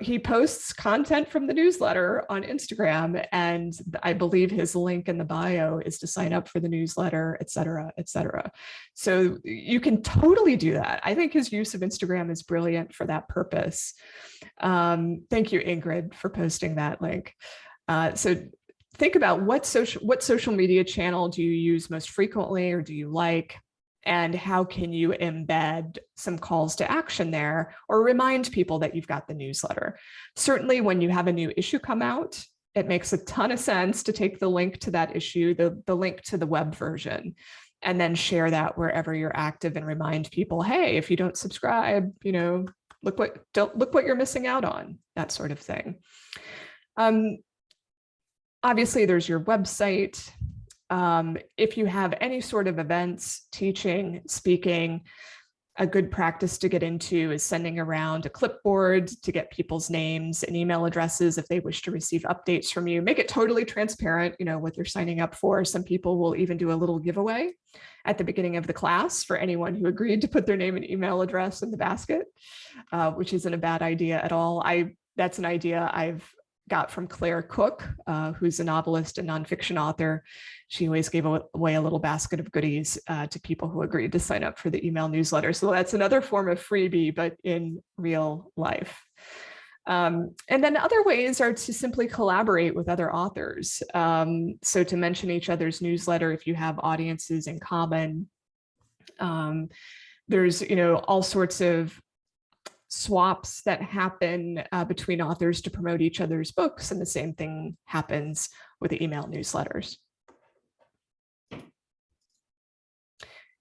he posts content from the newsletter on Instagram, and I believe his link in the bio is to sign up for the newsletter, et cetera, et cetera. So you can totally do that. I think his use of Instagram is brilliant for that purpose. Thank you, Ingrid, for posting that link. So think about what social media channel do you use most frequently, or do you like? And how can you embed some calls to action there, or remind people that you've got the newsletter? Certainly when you have a new issue come out, it makes a ton of sense to take the link to that issue, the link to the web version, and then share that wherever you're active and remind people, hey, if you don't subscribe, look what you're missing out on, that sort of thing. Obviously, there's your website. If you have any sort of events, teaching, speaking, a good practice to get into is sending around a clipboard to get people's names and email addresses if they wish to receive updates from you. Make it totally transparent, what they're signing up for. Some people will even do a little giveaway at the beginning of the class for anyone who agreed to put their name and email address in the basket, which isn't a bad idea at all. That's an idea I've got from Claire Cook, who's a novelist and nonfiction author. She always gave away a little basket of goodies to people who agreed to sign up for the email newsletter. So that's another form of freebie, but in real life. And then other ways are to simply collaborate with other authors. So to mention each other's newsletter if you have audiences in common. There's, all sorts of swaps that happen between authors to promote each other's books, and the same thing happens with the email newsletters.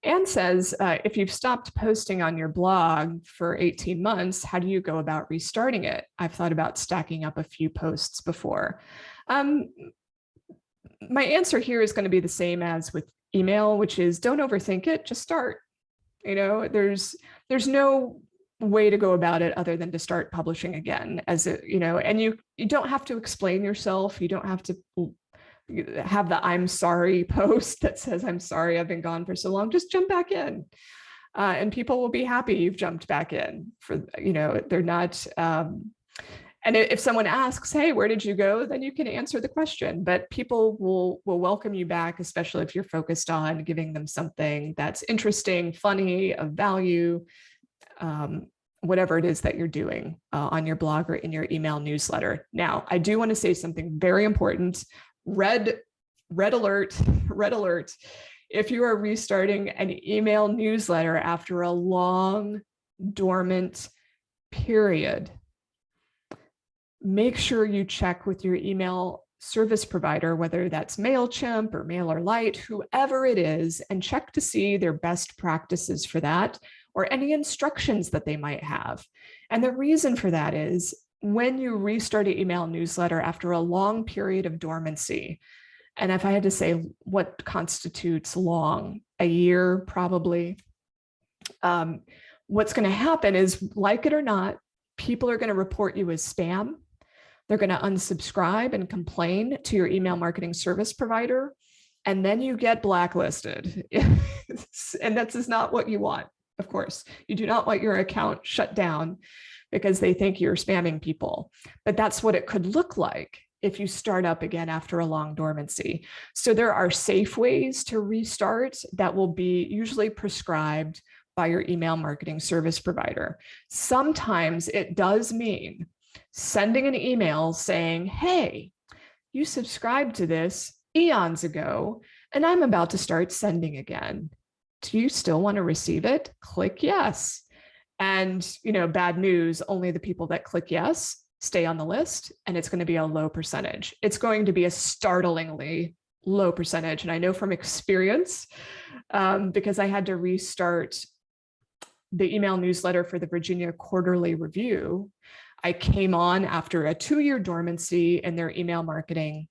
Anne says, if you've stopped posting on your blog for 18 months, how do you go about restarting it? I've thought about stacking up a few posts before. My answer here is going to be the same as with email, which is don't overthink it, just start. There's no way to go about it other than to start publishing again, and you don't have to explain yourself. You don't have to have the I'm sorry post that says, I'm sorry, I've been gone for so long. Just jump back in. And people will be happy you've jumped back in. They're not, and if someone asks, hey, where did you go? Then you can answer the question, but people will welcome you back, especially if you're focused on giving them something that's interesting, funny, of value, whatever it is that you're doing on your blog or in your email newsletter. Now, I do want to say something very important. Red alert. If you are restarting an email newsletter after a long dormant period, make sure you check with your email service provider, whether that's Mailchimp or MailerLite, whoever it is, and check to see their best practices for that or any instructions that they might have. And the reason for that is when you restart an email newsletter after a long period of dormancy, and if I had to say what constitutes long, a year probably, what's going to happen is, like it or not, people are going to report you as spam. They're going to unsubscribe and complain to your email marketing service provider, and then you get blacklisted. And that's just not what you want, of course. You do not want your account shut down because they think you're spamming people. But that's what it could look like if you start up again after a long dormancy. So there are safe ways to restart that will be usually prescribed by your email marketing service provider. Sometimes it does mean sending an email saying, hey, you subscribed to this eons ago, and I'm about to start sending again. Do you still want to receive it? Click yes. And, bad news, only the people that click yes stay on the list, and it's going to be a low percentage. It's going to be a startlingly low percentage. And I know from experience, because I had to restart the email newsletter for the Virginia Quarterly Review. I came on after a 2-year dormancy in their email marketing.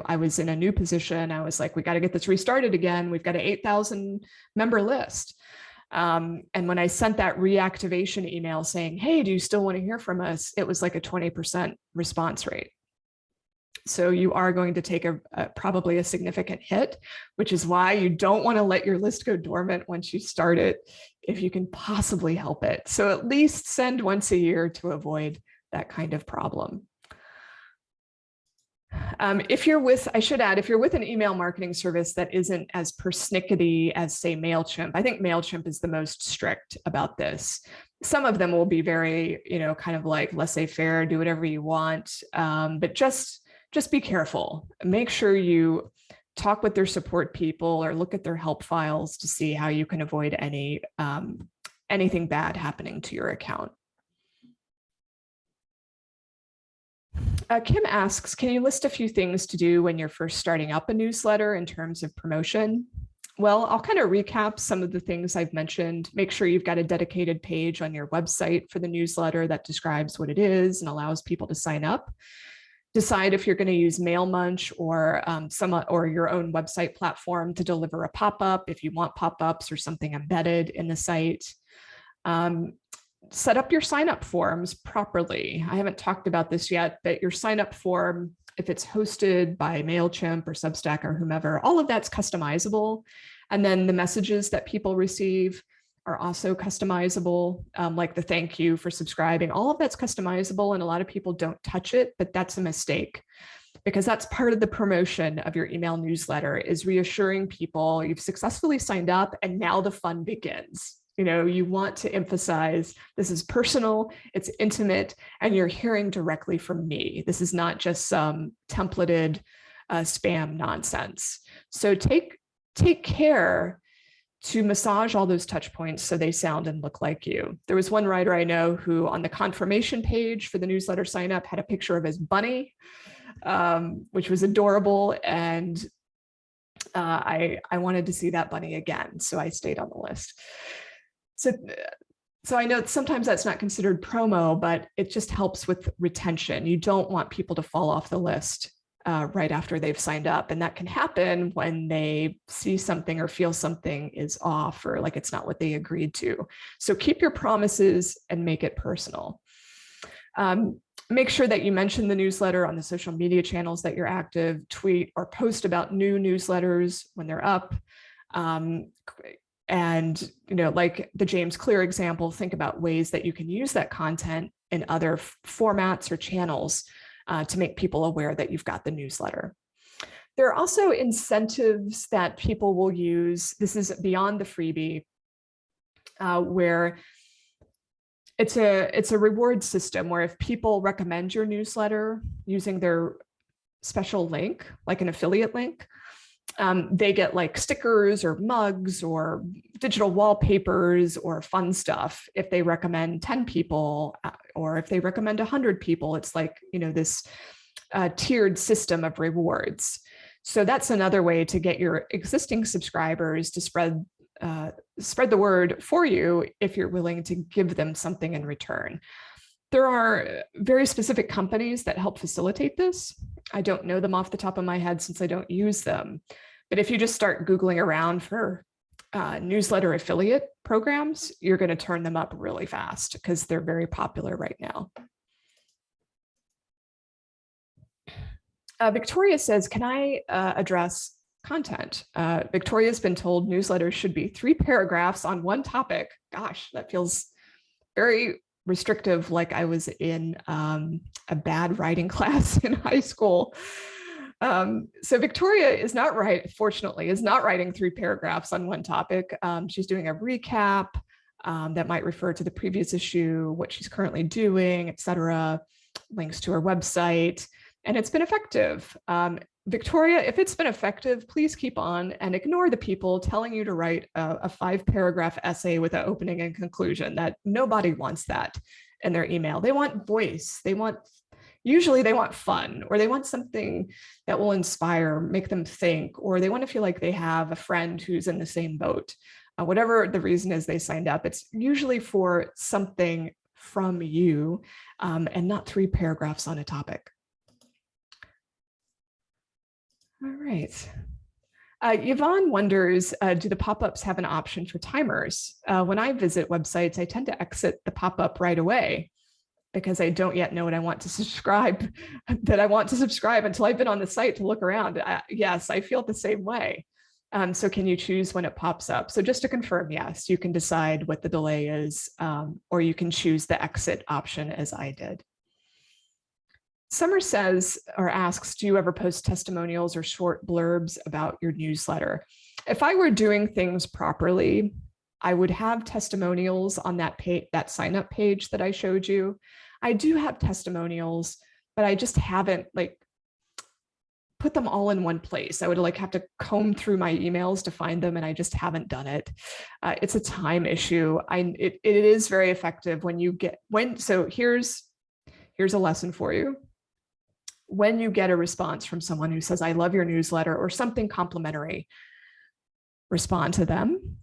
I was in a new position. I was like, we got to get this restarted again. We've got an 8,000 member list. And when I sent that reactivation email saying, hey, do you still want to hear from us? It was like a 20% response rate. So you are going to take probably a significant hit, which is why you don't want to let your list go dormant once you start it, if you can possibly help it. So at least send once a year to avoid that kind of problem. If you're with an email marketing service that isn't as persnickety as, say, Mailchimp, I think Mailchimp is the most strict about this. Some of them will be very, kind of like laissez-faire, do whatever you want, but just be careful. Make sure you talk with their support people or look at their help files to see how you can avoid anything bad happening to your account. Kim asks, can you list a few things to do when you're first starting up a newsletter in terms of promotion? Well, I'll kind of recap some of the things I've mentioned. Make sure you've got a dedicated page on your website for the newsletter that describes what it is and allows people to sign up. Decide if you're going to use MailMunch or your own website platform to deliver a pop-up, if you want pop-ups or something embedded in the site. Set up your sign-up forms properly. I haven't talked about this yet, but your sign-up form, if it's hosted by Mailchimp or Substack or whomever, all of that's customizable. And then the messages that people receive, are also customizable, like the thank you for subscribing. All of that's customizable, and a lot of people don't touch it, but that's a mistake, because that's part of the promotion of your email newsletter, is reassuring people you've successfully signed up and now the fun begins. You know, you want to emphasize this is personal, it's intimate, and you're hearing directly from me. This is not just some templated spam nonsense. So take care to massage all those touch points so they sound and look like you. There was one writer I know who on the confirmation page for the newsletter sign up had a picture of his bunny, which was adorable. And I wanted to see that bunny again, so I stayed on the list. So I know sometimes that's not considered promo, but it just helps with retention. You don't want people to fall off the list right after they've signed up. And that can happen when they see something or feel something is off, or like it's not what they agreed to. So keep your promises and make it personal. Make sure that you mention the newsletter on the social media channels that you're active, tweet or post about new newsletters when they're up. And, you know, like the James Clear example, think about ways that you can use that content in other formats or channels to make people aware that you've got the newsletter. There are also incentives that people will use. This is beyond the freebie, where it's a reward system where if people recommend your newsletter using their special link, like an affiliate link, they get like stickers or mugs or digital wallpapers or fun stuff. If they recommend 10 people or if they recommend 100 people, it's like, you know, this tiered system of rewards. So that's another way to get your existing subscribers to spread the word for you if you're willing to give them something in return. There are very specific companies that help facilitate this. I don't know them off the top of my head since I don't use them. But if you just start Googling around for newsletter affiliate programs, you're going to turn them up really fast because they're very popular right now. Victoria says, can I address content? Victoria's been told newsletters should be 3 paragraphs on one topic. Gosh, that feels very restrictive, like I was in a bad writing class in high school. So Victoria is not fortunately, is not writing 3 paragraphs on one topic. She's doing a recap that might refer to the previous issue, what she's currently doing, etc., links to her website, and it's been effective. Victoria, if it's been effective, please keep on and ignore the people telling you to write a 5-paragraph essay with an opening and conclusion. That nobody wants that in their email. They want voice. Usually they want fun, or they want something that will inspire, make them think, or they want to feel like they have a friend who's in the same boat. Whatever the reason is they signed up, it's usually for something from you and not 3 paragraphs on a topic. All right. Yvonne wonders, do the pop-ups have an option for timers? When I visit websites, I tend to exit the pop-up right away because I don't yet know what I want to subscribe, until I've been on the site to look around. Yes, I feel the same way. So can you choose when it pops up? So just to confirm, yes, you can decide what the delay is, or you can choose the exit option as I did. Summer says or asks, do you ever post testimonials or short blurbs about your newsletter? If I were doing things properly, I would have testimonials on that sign up page that I showed you. I do have testimonials, but I just haven't put them all in one place. I would have to comb through my emails to find them, and I just haven't done it. It's a time issue. It is very effective so here's a lesson for you. When you get a response from someone who says, I love your newsletter, or something complimentary, respond to them,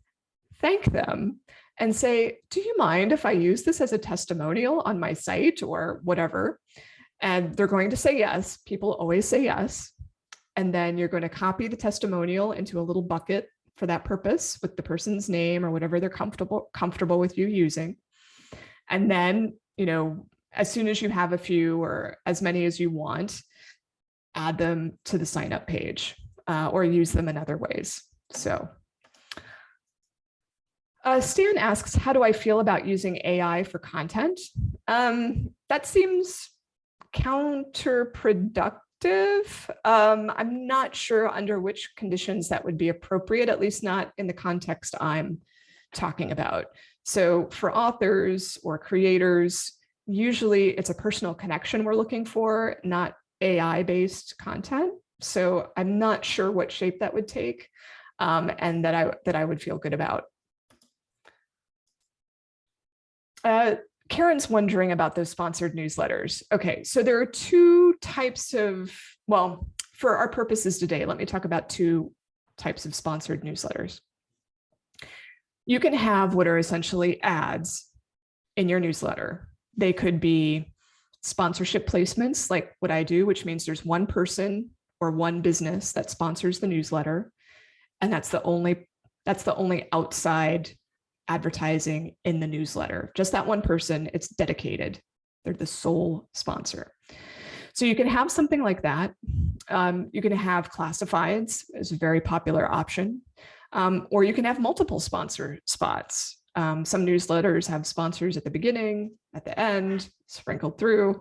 thank them, and say, do you mind if I use this as a testimonial on my site or whatever? And they're going to say yes. People always say yes. And then you're going to copy the testimonial into a little bucket for that purpose with the person's name or whatever they're comfortable with you using. And then, as soon as you have a few or as many as you want, add them to the sign up page or use them in other ways. So, Stan asks, how do I feel about using AI for content? That seems counterproductive. I'm not sure under which conditions that would be appropriate, at least not in the context I'm talking about. So for authors or creators, usually it's a personal connection we're looking for, not AI-based content. So I'm not sure what shape that would take, and that I would feel good about. Karen's wondering about those sponsored newsletters. Okay, so there are two types of, well, for our purposes today, let me talk about two types of sponsored newsletters. You can have what are essentially ads in your newsletter. They could be sponsorship placements, like what I do, which means there's one person or one business that sponsors the newsletter, and that's the only outside advertising in the newsletter. Just that one person, it's dedicated. They're the sole sponsor. So you can have something like that. You can have classifieds as a very popular option, or you can have multiple sponsor spots. Some newsletters have sponsors at the beginning, at the end, sprinkled through.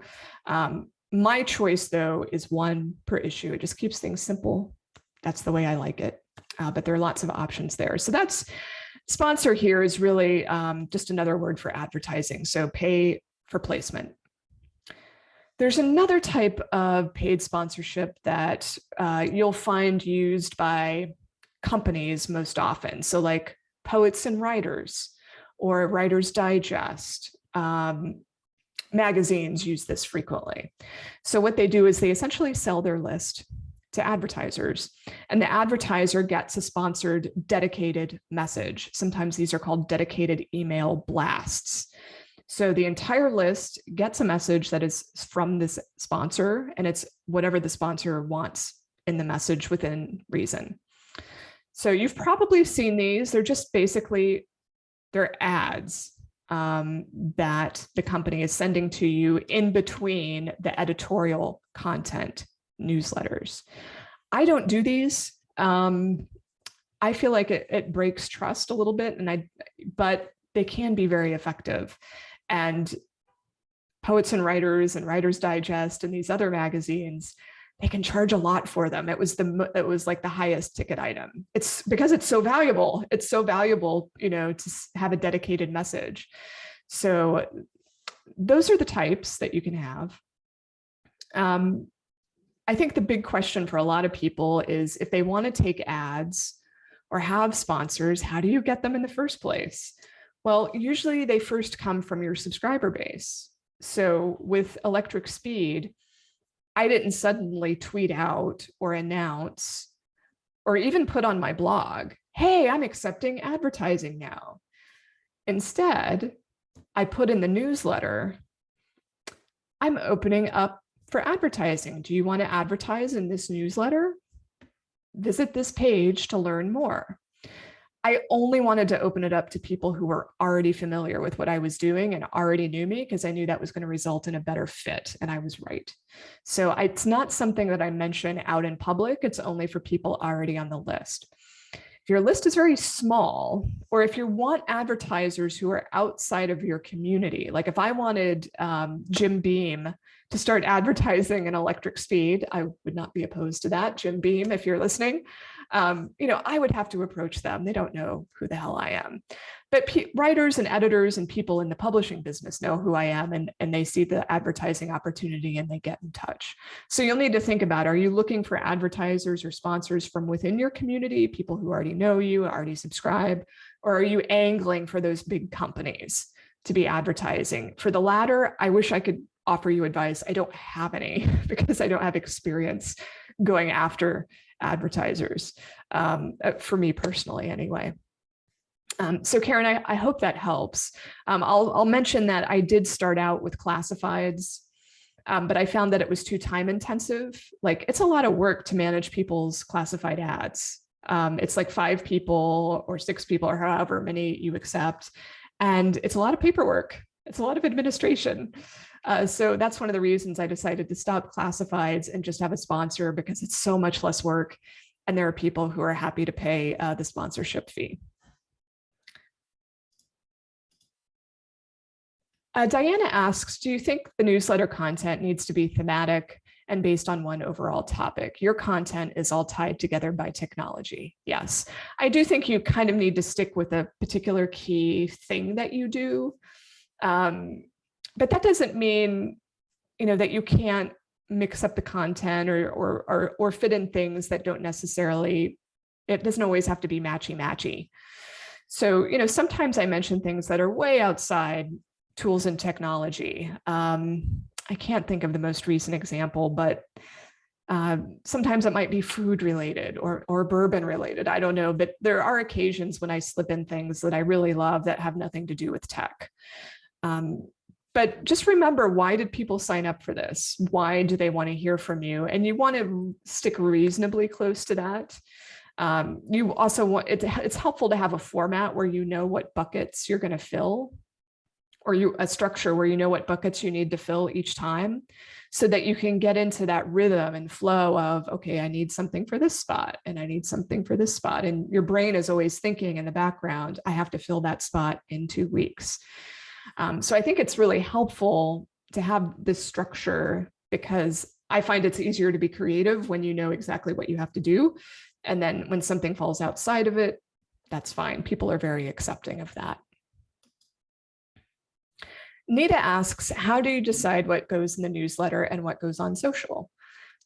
My choice, though, is one per issue. It just keeps things simple. That's the way I like it. But there are lots of options there. So that's sponsor here is really just another word for advertising. So pay for placement. There's another type of paid sponsorship that you'll find used by companies most often. So like Poets and Writers or Writer's Digest. Magazines use this frequently. So what they do is they essentially sell their list to advertisers, and the advertiser gets a sponsored dedicated message. Sometimes these are called dedicated email blasts. So the entire list gets a message that is from this sponsor, and it's whatever the sponsor wants in the message within reason. So you've probably seen these. They're just basically, they're ads that the company is sending to you in between the editorial content newsletters. I don't do these. I feel like it breaks trust a little bit, but they can be very effective. And Poets and Writers and Writer's Digest and these other magazines, they can charge a lot for them. It was like the highest ticket item. It's because it's so valuable. It's so valuable, to have a dedicated message. So those are the types that you can have. I think the big question for a lot of people is if they want to take ads or have sponsors, how do you get them in the first place? Well, usually they first come from your subscriber base. So with Electric Speed, I didn't suddenly tweet out or announce or even put on my blog, hey, I'm accepting advertising now. Instead, I put in the newsletter, I'm opening up for advertising. Do you want to advertise in this newsletter? Visit this page to learn more. I only wanted to open it up to people who were already familiar with what I was doing and already knew me, because I knew that was going to result in a better fit, and I was right. So it's not something that I mention out in public. It's only for people already on the list. If your list is very small, or if you want advertisers who are outside of your community, like if I wanted Jim Beam to start advertising in Electric Speed, I would not be opposed to that. Jim Beam, if you're listening, I would have to approach them. They don't know who the hell I am. But writers and editors and people in the publishing business know who I am, and they see the advertising opportunity and they get in touch. So you'll need to think about, are you looking for advertisers or sponsors from within your community, people who already know you, already subscribe, or are you angling for those big companies to be advertising? For the latter, I wish I could offer you advice. I don't have any because I don't have experience going after advertisers, for me personally anyway. So Karen, I hope that helps. I'll mention that I did start out with classifieds, but I found that it was too time intensive. Like, it's a lot of work to manage people's classified ads. It's like 5 people or 6 people or however many you accept. And it's a lot of paperwork. It's a lot of administration. So that's one of the reasons I decided to stop classifieds and just have a sponsor, because it's so much less work. And there are people who are happy to pay the sponsorship fee. Diana asks, do you think the newsletter content needs to be thematic and based on one overall topic? Your content is all tied together by technology. Yes, I do think you kind of need to stick with a particular key thing that you do. But that doesn't mean, that you can't mix up the content or fit in things that don't necessarily, it doesn't always have to be matchy. So, sometimes I mention things that are way outside tools and technology. I can't think of the most recent example, but sometimes it might be food related or bourbon related. I don't know, but there are occasions when I slip in things that I really love that have nothing to do with tech. But just remember, why did people sign up for this? Why do they want to hear from you? And you want to stick reasonably close to that. You also want, it's helpful to have a format where you know what buckets you're going to fill, or a structure where you know what buckets you need to fill each time, so that you can get into that rhythm and flow of, okay, I need something for this spot and I need something for this spot. And your brain is always thinking in the background, I have to fill that spot in 2 weeks. So I think it's really helpful to have this structure, because I find it's easier to be creative when you know exactly what you have to do. And then when something falls outside of it, that's fine. People are very accepting of that. Nita asks, how do you decide what goes in the newsletter and what goes on social?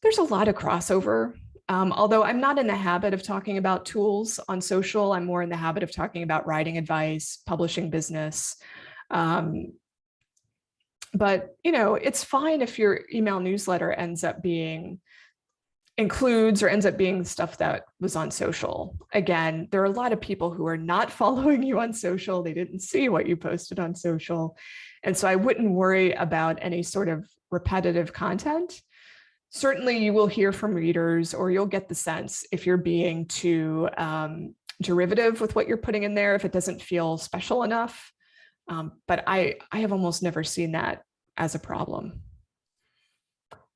There's a lot of crossover. Although I'm not in the habit of talking about tools on social, I'm more in the habit of talking about writing advice, publishing business. But, it's fine if your email newsletter ends up being stuff that was on social. Again, there are a lot of people who are not following you on social. They didn't see what you posted on social. And so I wouldn't worry about any sort of repetitive content. Certainly you will hear from readers, or you'll get the sense if you're being too derivative with what you're putting in there, if it doesn't feel special enough. But I have almost never seen that as a problem.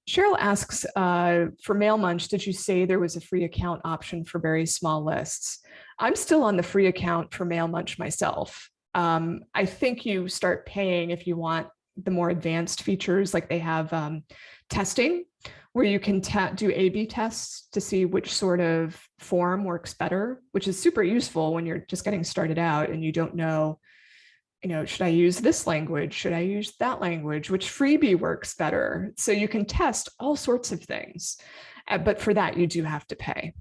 Cheryl asks, for Mailmunch, did you say there was a free account option for very small lists? I'm still on the free account for Mailmunch myself. I think you start paying if you want the more advanced features, like they have testing, where you can do A/B tests to see which sort of form works better, which is super useful when you're just getting started out and you don't know, should I use this language? Should I use that language? Which freebie works better? So you can test all sorts of things, but for that, you do have to pay.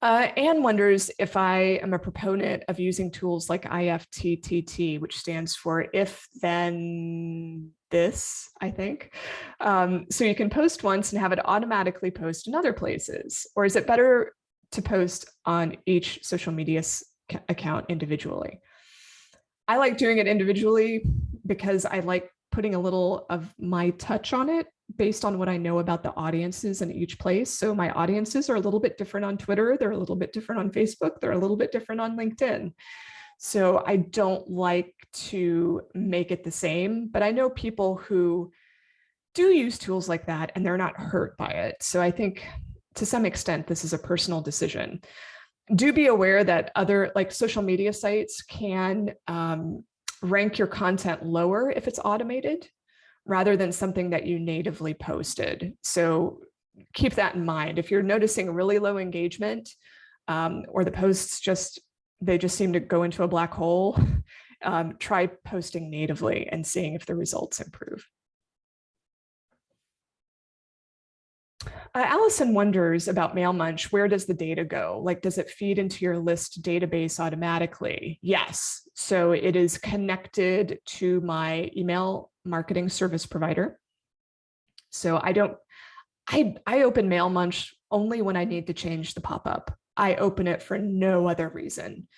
Anne wonders if I am a proponent of using tools like IFTTT, which stands for if, then, this, I think. So you can post once and have it automatically post in other places, or is it better to post on each social media account individually? I like doing it individually because I like putting a little of my touch on it based on what I know about the audiences in each place. So my audiences are a little bit different on Twitter. They're a little bit different on Facebook. They're a little bit different on LinkedIn. So I don't like to make it the same, but I know people who do use tools like that and they're not hurt by it. So I think to some extent, this is a personal decision. Do be aware that other social media sites can rank your content lower if it's automated rather than something that you natively posted. So keep that in mind. If you're noticing really low engagement or the posts just seem to go into a black hole, try posting natively and seeing if the results improve. Allison wonders about Mailmunch. Where does the data go? Does it feed into your list database automatically? Yes. So it is connected to my email marketing service provider. So I open Mailmunch only when I need to change the pop-up. I open it for no other reason.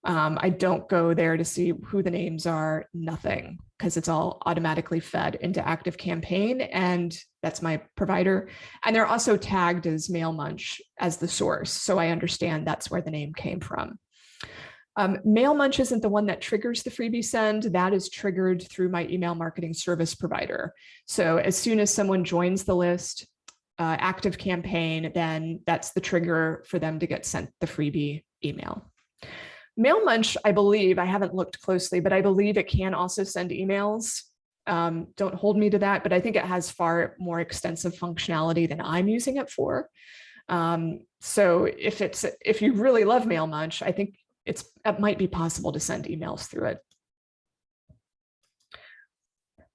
I don't go there to see who the names are, nothing, because it's all automatically fed into ActiveCampaign, and that's my provider. And they're also tagged as Mailmunch as the source, so I understand that's where the name came from. Mailmunch isn't the one that triggers the freebie send. That is triggered through my email marketing service provider. So as soon as someone joins the list, ActiveCampaign, then that's the trigger for them to get sent the freebie email. Mailmunch, I believe, I haven't looked closely, but I believe it can also send emails. Don't hold me to that, but I think it has far more extensive functionality than I'm using it for. So if you really love Mailmunch, I think it might be possible to send emails through it.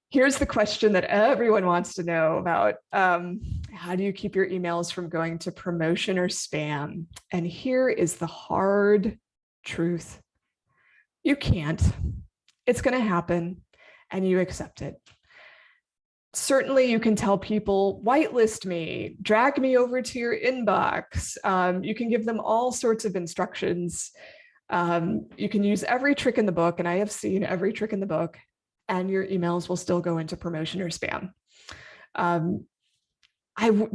Here's the question that everyone wants to know about. How do you keep your emails from going to promotion or spam? And here is the hard truth. You can't. It's going to happen, and you accept it. Certainly, you can tell people, whitelist me, drag me over to your inbox. You can give them all sorts of instructions. You can use every trick in the book, and I have seen every trick in the book, and your emails will still go into promotion or spam.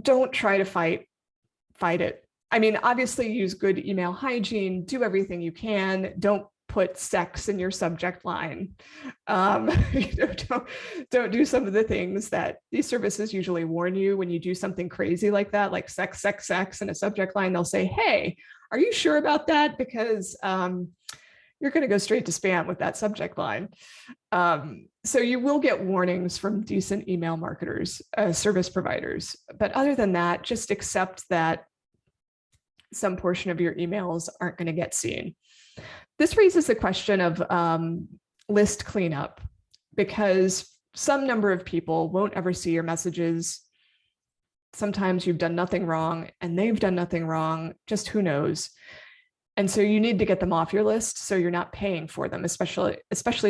Don't try to fight it. I mean, obviously use good email hygiene, do everything you can. Don't put sex in your subject line. Don't do some of the things that these services usually warn you when you do something crazy like that, like sex, sex, sex in a subject line. They'll say, hey, are you sure about that? Because you're going to go straight to spam with that subject line. So you will get warnings from decent email marketers, service providers. But other than that, just accept that some portion of your emails aren't going to get seen. This raises the question of list cleanup, because some number of people won't ever see your messages. Sometimes you've done nothing wrong and they've done nothing wrong, just who knows. And so you need to get them off your list so you're not paying for them, especially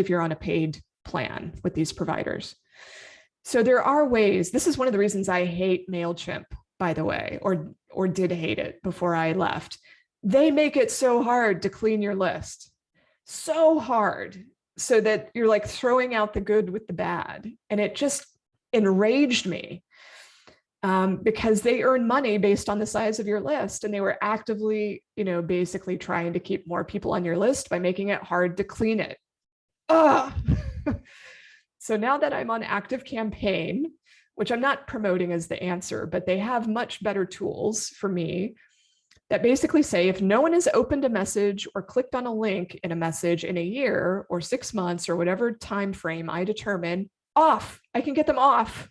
if you're on a paid plan with these providers. So there are ways. This is one of the reasons I hate Mailchimp, by the way, or did hate it before I left. They make it so hard to clean your list, so hard, so that you're like throwing out the good with the bad. And it just enraged me because they earn money based on the size of your list. And they were actively, basically trying to keep more people on your list by making it hard to clean it. Ugh. So now that I'm on Active Campaign, which I'm not promoting as the answer, but they have much better tools for me that basically say if no one has opened a message or clicked on a link in a message in a year or 6 months or whatever time frame I determine, off. I can get them off.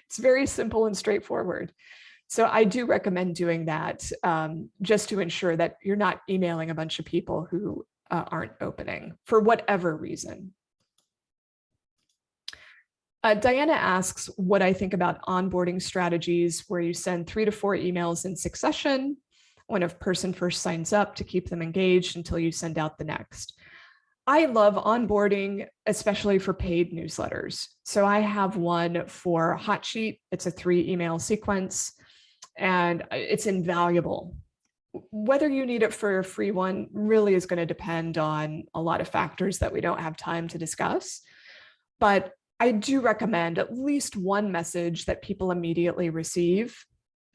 It's very simple and straightforward. So I do recommend doing that just to ensure that you're not emailing a bunch of people who aren't opening for whatever reason. Diana asks what I think about onboarding strategies where you send 3 to 4 emails in succession when a person first signs up to keep them engaged until you send out the next. I love onboarding, especially for paid newsletters. So I have one for Hot Sheet. It's a 3 email sequence, and it's invaluable. Whether you need it for a free one really is going to depend on a lot of factors that we don't have time to discuss. But I do recommend at least one message that people immediately receive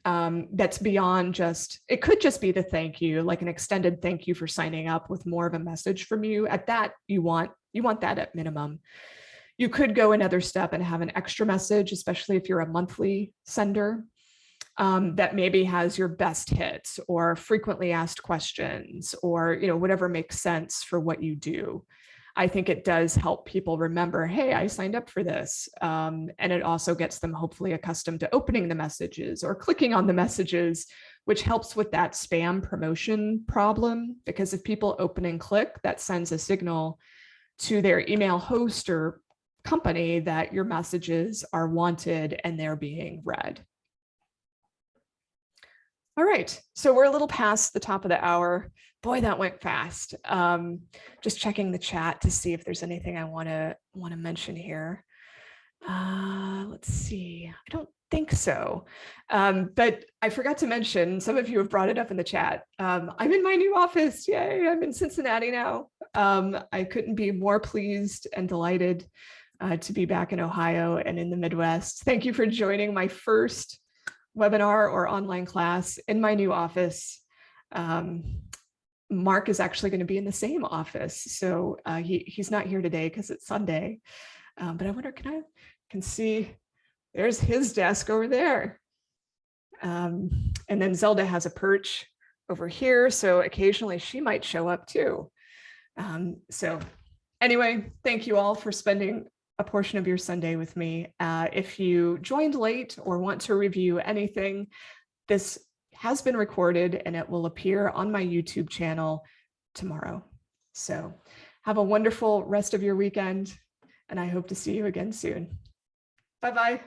that's beyond just, it could just be the thank you, like an extended thank you for signing up with more of a message from you. At that, you want that at minimum. You could go another step and have an extra message, especially if you're a monthly sender, that maybe has your best hits or frequently asked questions or whatever makes sense for what you do. I think it does help people remember, hey, I signed up for this. And it also gets them hopefully accustomed to opening the messages or clicking on the messages, which helps with that spam promotion problem. Because if people open and click, that sends a signal to their email host or company that your messages are wanted and they're being read. All right, so we're a little past the top of the hour. Boy, that went fast. Just checking the chat to see if there's anything I want to mention here. Let's see. I don't think so. But I forgot to mention, some of you have brought it up in the chat. I'm in my new office. Yay, I'm in Cincinnati now. I couldn't be more pleased and delighted to be back in Ohio and in the Midwest. Thank you for joining my first webinar or online class in my new office. Mark is actually going to be in the same office. So he's not here today because it's Sunday. But I wonder, can see, there's his desk over there. And then Zelda has a perch over here. So occasionally she might show up too. So anyway, thank you all for spending a portion of your Sunday with me. If you joined late or want to review anything, this has been recorded and it will appear on my YouTube channel tomorrow. So have a wonderful rest of your weekend, and I hope to see you again soon. Bye-bye.